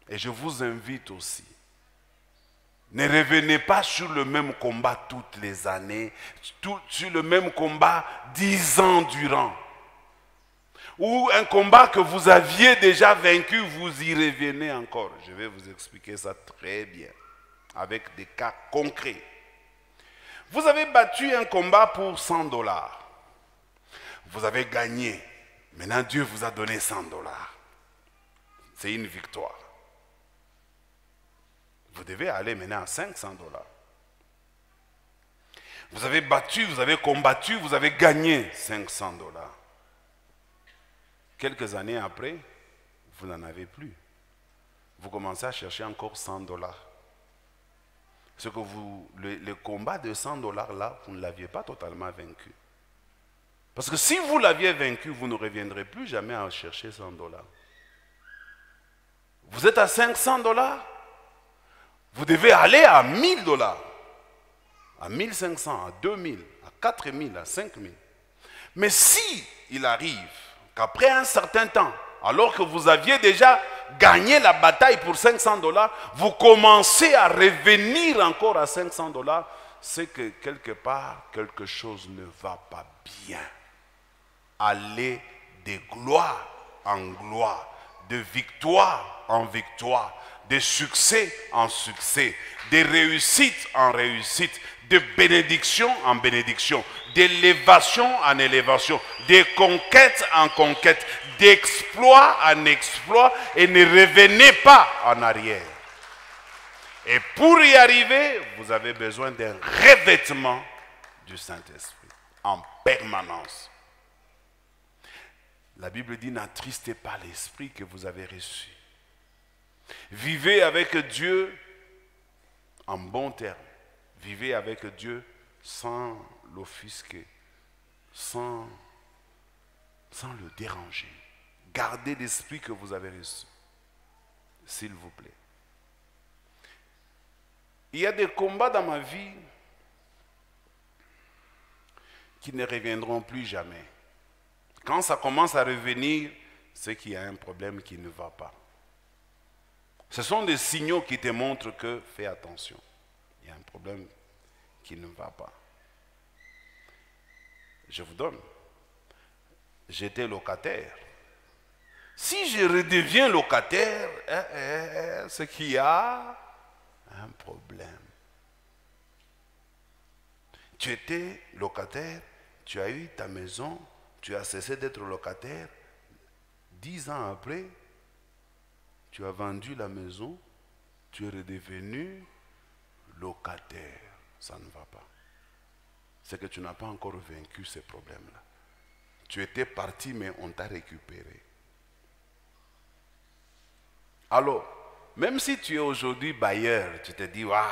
Et je vous invite aussi. Ne revenez pas sur le même combat toutes les années, sur le même combat 10 ans durant. Ou un combat que vous aviez déjà vaincu, vous y revenez encore. Je vais vous expliquer ça très bien, avec des cas concrets. Vous avez battu un combat pour 100 $. Vous avez gagné. Maintenant, Dieu vous a donné 100 $. C'est une victoire. Vous devez aller maintenant à 500 $. Vous avez battu, vous avez combattu, vous avez gagné 500 $. Quelques années après, vous n'en avez plus. Vous commencez à chercher encore 100 $. Ce que le combat de 100 $ là, vous ne l'aviez pas totalement vaincu. Parce que si vous l'aviez vaincu, vous ne reviendrez plus jamais à chercher 100 $. Vous êtes à 500 $. Vous devez aller à 1000 $, à 1500, à 2000, à 4000, à 5000. Mais si il arrive qu'après un certain temps, alors que vous aviez déjà gagné la bataille pour 500 $, vous commencez à revenir encore à 500 $, c'est que quelque part, quelque chose ne va pas bien. Allez de gloire en gloire, de victoire en victoire, de succès en succès, de réussite en réussite, de bénédiction en bénédiction, d'élévation en élévation, de conquête en conquête, d'exploit en exploit, et ne revenez pas en arrière. Et pour y arriver, vous avez besoin d'un revêtement du Saint-Esprit en permanence. La Bible dit, n'attristez pas l'esprit que vous avez reçu. Vivez avec Dieu en bon terme. Vivez avec Dieu sans l'offusquer, sans le déranger. Gardez l'esprit que vous avez reçu, s'il vous plaît. Il y a des combats dans ma vie qui ne reviendront plus jamais. Quand ça commence à revenir, c'est qu'il y a un problème qui ne va pas. Ce sont des signaux qui te montrent que fais attention. Il y a un problème qui ne va pas. Je vous donne. J'étais locataire. Si je redeviens locataire, c'est qu'il y a un problème. Tu étais locataire, tu as eu ta maison, tu as cessé d'être locataire. 10 ans après, tu as vendu la maison, tu es redevenu locataire. Ça ne va pas. c'est que tu n'as pas encore vaincu ces problèmes-là. Tu étais parti, mais on t'a récupéré. Alors, même si tu es aujourd'hui bailleur, tu te dis, waouh,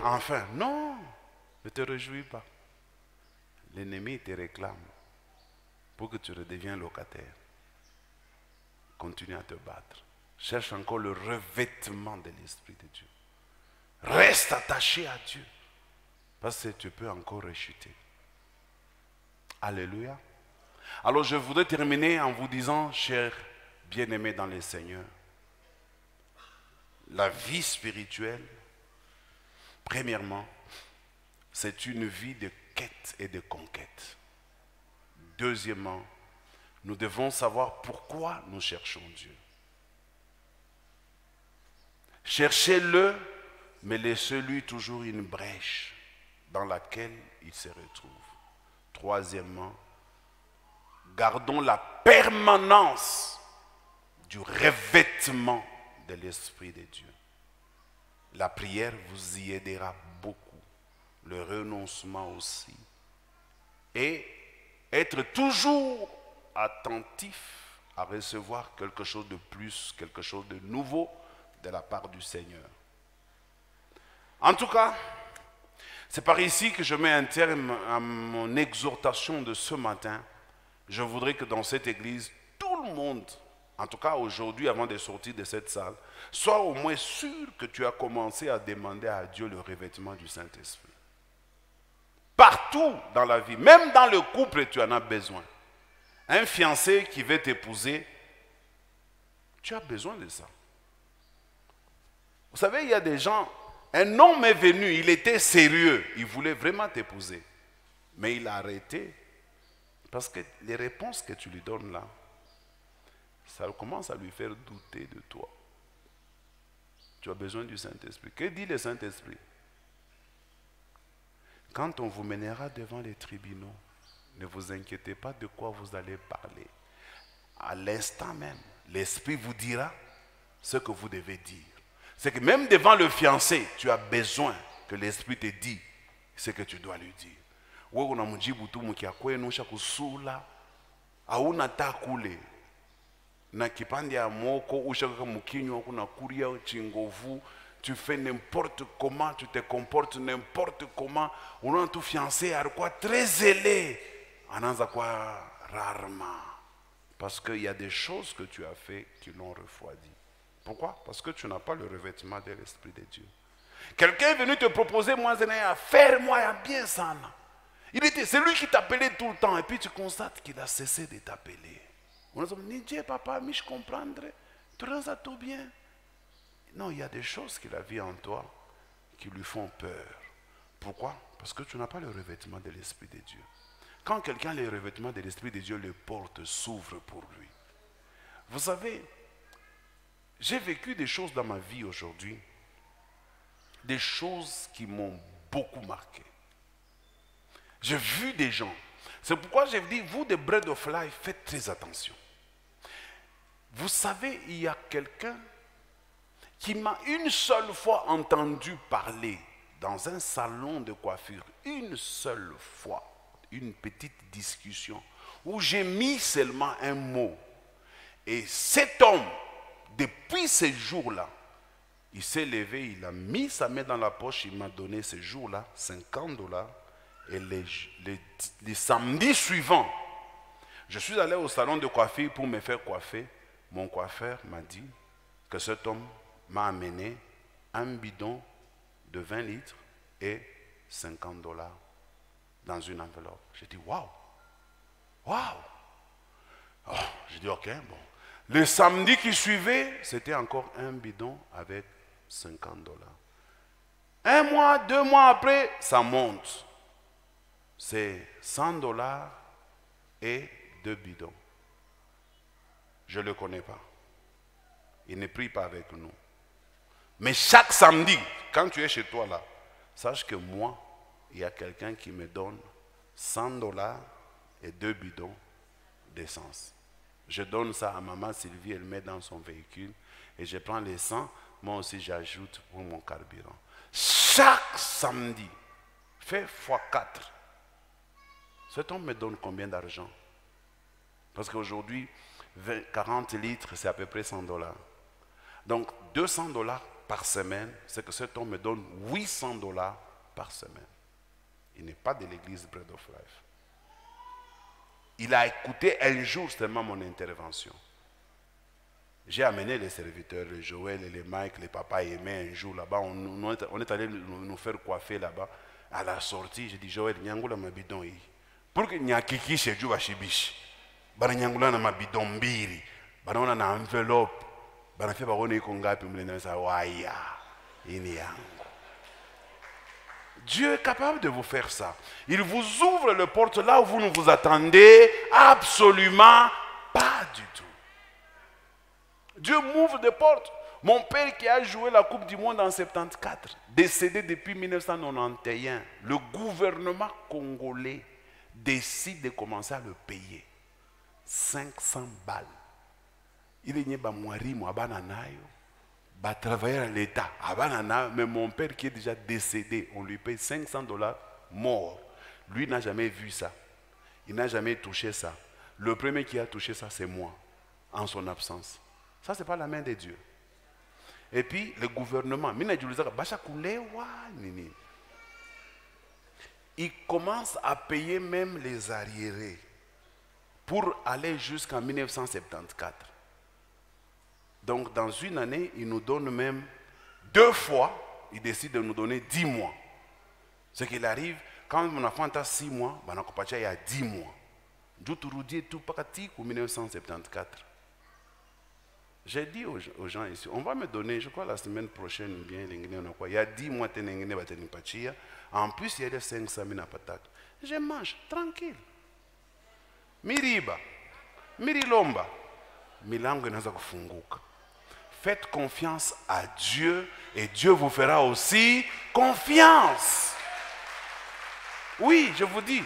enfin, non, ne te réjouis pas. L'ennemi te réclame pour que tu redeviennes locataire. Continue à te battre. Cherche encore le revêtement de l'Esprit de Dieu. Reste attaché à Dieu, parce que tu peux encore rechuter. Alléluia. Alors je voudrais terminer en vous disant, chers bien-aimés dans le Seigneur, la vie spirituelle, premièrement, c'est une vie de quête et de conquête. Deuxièmement, nous devons savoir pourquoi nous cherchons Dieu. Cherchez-le, mais laissez-lui toujours une brèche dans laquelle il se retrouve. Troisièmement, gardons la permanence du revêtement de l'Esprit de Dieu. La prière vous y aidera beaucoup. Le renoncement aussi. Et être toujours attentif à recevoir quelque chose de plus, quelque chose de nouveau de la part du Seigneur. En tout cas, c'est par ici que je mets un terme à mon exhortation de ce matin. Je voudrais que dans cette église, tout le monde, en tout cas aujourd'hui avant de sortir de cette salle, soit au moins sûr que tu as commencé à demander à Dieu le revêtement du Saint-Esprit. Partout dans la vie, même dans le couple, tu en as besoin. Un fiancé qui veut t'épouser, tu as besoin de ça. Vous savez, il y a des gens, un homme est venu, il était sérieux, il voulait vraiment t'épouser. Mais il a arrêté parce que les réponses que tu lui donnes là, ça commence à lui faire douter de toi. Tu as besoin du Saint-Esprit. Que dit le Saint-Esprit? Quand on vous mènera devant les tribunaux, ne vous inquiétez pas de quoi vous allez parler. À l'instant même, l'Esprit vous dira ce que vous devez dire. C'est que même devant le fiancé, tu as besoin que l'Esprit te dise ce que tu dois lui dire. Wewe unamjibu tu mkia kwenu usha kusula hauna takule na kipande ya moko usha mkinywa kuna kuria chingovu. Tu fais n'importe comment, tu te comportes n'importe comment. On a tout fiancé à quoi très zélé. On a quoi rarement. Parce qu'il y a des choses que tu as fait qui l'ont refroidi. Pourquoi? Parce que tu n'as pas le revêtement de l'Esprit de Dieu. Quelqu'un est venu te proposer, moi, faire-moi bien ça. C'est lui qui t'appelait tout le temps. Et puis tu constates qu'il a cessé de t'appeler. On a dit, Dieu, papa, mais je comprendrai. Tu rends ça tout bien. Non, il y a des choses qu'il a vues en toi qui lui font peur. Pourquoi? Parce que tu n'as pas le revêtement de l'Esprit de Dieu. Quand quelqu'un a le revêtement de l'Esprit de Dieu, les portes s'ouvrent pour lui. Vous savez, j'ai vécu des choses dans ma vie aujourd'hui, des choses qui m'ont beaucoup marqué. J'ai vu des gens. C'est pourquoi j'ai dit, vous, des Bread of Life, faites très attention. Vous savez, il y a quelqu'un qui m'a une seule fois entendu parler dans un salon de coiffure, une seule fois, une petite discussion, où j'ai mis seulement un mot. Et cet homme, depuis ce jour-là, il s'est levé, il a mis sa main dans la poche, il m'a donné ce jour-là $50. Et les samedis suivants, je suis allé au salon de coiffure pour me faire coiffer. Mon coiffeur m'a dit que cet homme m'a amené un bidon de 20 litres et $50 dans une enveloppe. J'ai dit, waouh, waouh. Oh, j'ai dit, ok, bon. Le samedi qui suivait, c'était encore un bidon avec $50. Un mois, 2 mois après, ça monte. C'est $100 et 2 bidons. Je ne le connais pas. Il ne prie pas avec nous. Mais chaque samedi, quand tu es chez toi là, sache que moi, il y a quelqu'un qui me donne $100 et 2 bidons d'essence. Je donne ça à maman Sylvie, elle met dans son véhicule et je prends les 100, moi aussi j'ajoute pour mon carburant. Chaque samedi, fais x4. Cet homme me donne combien d'argent? Parce qu'aujourd'hui, 40 litres, c'est à peu près $100. Donc, $200 par semaine, c'est que cet homme me donne $800 par semaine. Il n'est pas de l'église Bread of Life. Il a écouté un jour seulement mon intervention. J'ai amené les serviteurs, les Joël et les Mike, les papas aimaient un jour là-bas. On est allé nous faire coiffer là-bas. À la sortie, j'ai dit, Joël, nyangula ma bidon yi. Pour que nyakiki chez Djouba Shibish. Bana nyangula na ma bidon mbiri. Bana on na enveloppe. Bana fait barone kongapi mlena sa waya. Ini yangu. Dieu est capable de vous faire ça. Il vous ouvre les portes là où vous ne vous attendez absolument pas du tout. Dieu m'ouvre des portes. Mon père qui a joué la Coupe du Monde en 74, décédé depuis 1991, le gouvernement congolais décide de commencer à le payer 500 balles. Il est né à Mouarimo, à Bananayo. Va travailler à l'État, mais mon père qui est déjà décédé, on lui paye $500 mort. Lui n'a jamais vu ça. Il n'a jamais touché ça. Le premier qui a touché ça, c'est moi, en son absence. Ça, ce n'est pas la main de Dieu. Et puis, le gouvernement, il commence à payer même les arriérés pour aller jusqu'en 1974. Donc, dans une année, il nous donne même 2 fois, il décide de nous donner 10 mois. Ce qu'il arrive, quand mon enfant a 6 mois, il y a 10 mois. En 1974. J'ai dit aux gens ici, on va me donner, je crois la semaine prochaine, bien, il y a 10 mois, en plus il y a des 500 000 patates. Je mange, tranquille. Miriba, mirilomba, milango inaanza kufunguka. Faites confiance à Dieu et Dieu vous fera aussi confiance. Oui, je vous dis,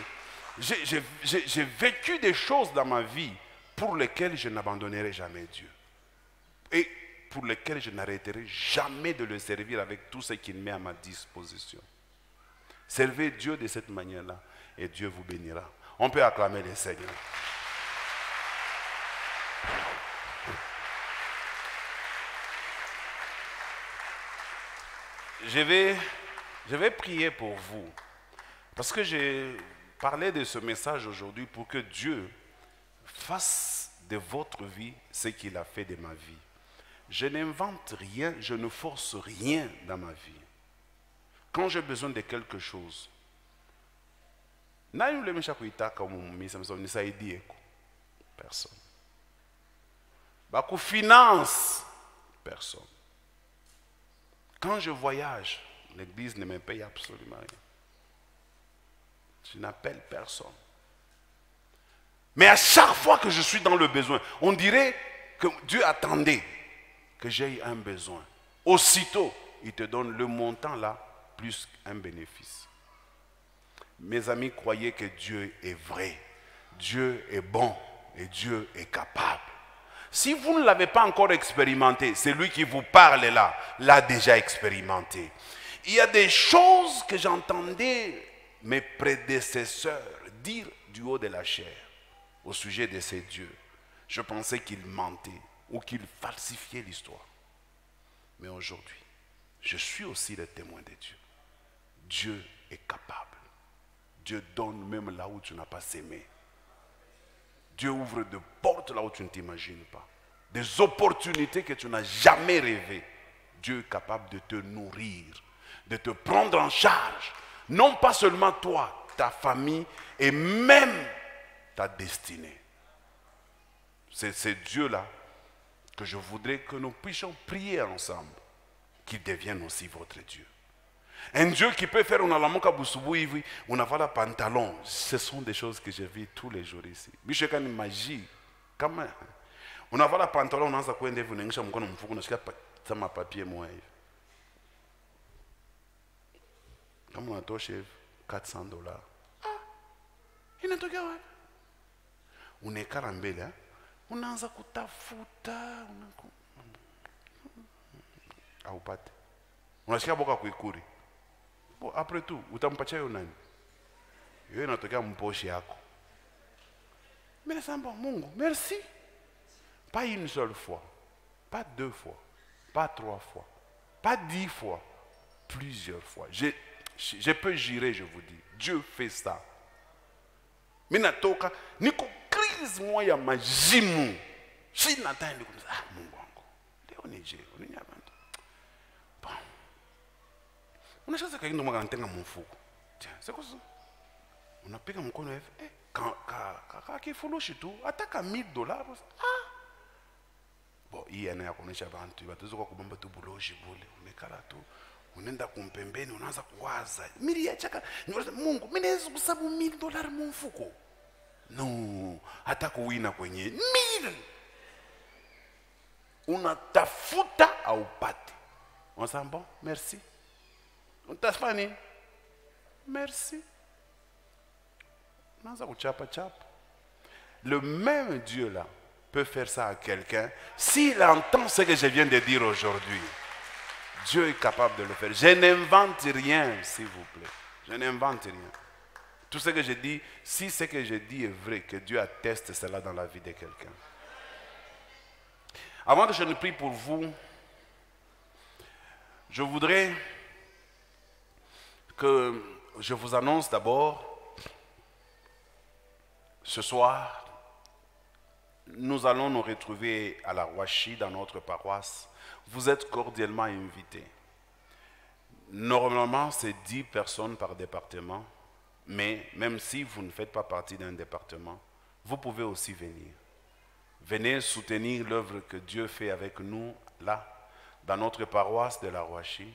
j'ai vécu des choses dans ma vie pour lesquelles je n'abandonnerai jamais Dieu. Et pour lesquelles je n'arrêterai jamais de le servir avec tout ce qu'il met à ma disposition. Servez Dieu de cette manière-là et Dieu vous bénira. On peut acclamer le Seigneur. Je vais prier pour vous. Parce que j'ai parlé de ce message aujourd'hui pour que Dieu fasse de votre vie ce qu'il a fait de ma vie. Je n'invente rien, je ne force rien dans ma vie. Quand j'ai besoin de quelque chose, personne. Bakou finance, personne. Quand je voyage, l'église ne me paye absolument rien. Je n'appelle personne. Mais à chaque fois que je suis dans le besoin, on dirait que Dieu attendait que j'aie un besoin. Aussitôt, il te donne le montant là, plus un bénéfice. Mes amis, croyez que Dieu est vrai. Dieu est bon et Dieu est capable. Si vous ne l'avez pas encore expérimenté, c'est lui qui vous parle là, l'a déjà expérimenté. Il y a des choses que j'entendais mes prédécesseurs dire du haut de la chair au sujet de ces dieux. Je pensais qu'ils mentaient ou qu'ils falsifiaient l'histoire. Mais aujourd'hui, je suis aussi le témoin de Dieu. Dieu est capable. Dieu donne même là où tu n'as pas sémé. Dieu ouvre des portes là où tu ne t'imagines pas. Des opportunités que tu n'as jamais rêvées. Dieu est capable de te nourrir, de te prendre en charge. Non pas seulement toi, ta famille et même ta destinée. C'est ce Dieu-là que je voudrais que nous puissions prier ensemble, qu'il devienne aussi votre Dieu. Un Dieu qui peut faire un alamoka busubu, on a le pantalon. Ce sont des choses que je vis tous les jours ici. Bisheka ni magie. Comment? On a le pantalon, on a quoi de vous n'engager mon con mfuko, on a ça ma papier moi. Comme on a touché $400. Ah, il n'a pas de on est carambele, hein? On a un kutafuta, on a aupate. On a shika boka kuikuri. Bon, après tout, utampatia yo nani? Yo inatokea mposhi yako. Mais c'est bon, Mungu, merci. Pas une seule fois, pas 2 fois, pas 3 fois, pas 10 fois, plusieurs fois. Je peux jurer, je vous dis, Dieu fait ça. Minatoka, niko crise moya majimu. Si nata ndiko Mungu wangu. Leo nije, uninyabanda. Bon. Unashaza kaindu mwagantenga mfuko. Tiens, c'est quoi ça? Unapiga mkono hivi, kifurushi tu, ataka $1000. Ah. Bon, hii anayakuonesha bantu, batuzo kwa kubamba tu buloji bule, umekala tu. Unaenda kumpembeni, unaanza kuwaza. Mimi yachaka, Mungu, mimi naweza kusabu $1000 mfuko. No, hata kuwina kwenye 1000. Unatafuta au pati. Unasema bon, merci. Unatafanya nini? Merci. Unaanza kuchapa chapa. Le même Dieu là peut faire ça à quelqu'un s'il entend ce que je viens de dire aujourd'hui. Dieu est capable de le faire. Je n'invente rien, s'il vous plaît. Je n'invente rien. Tout ce que je dis, si ce que je dis est vrai, que Dieu atteste cela dans la vie de quelqu'un. Avant que je ne prie pour vous, je voudrais que je vous annonce d'abord, ce soir, nous allons nous retrouver à la Rouachi, dans notre paroisse. Vous êtes cordialement invités. Normalement, c'est 10 personnes par département, mais même si vous ne faites pas partie d'un département, vous pouvez aussi venir. Venez soutenir l'œuvre que Dieu fait avec nous, là, dans notre paroisse de la Rouachi.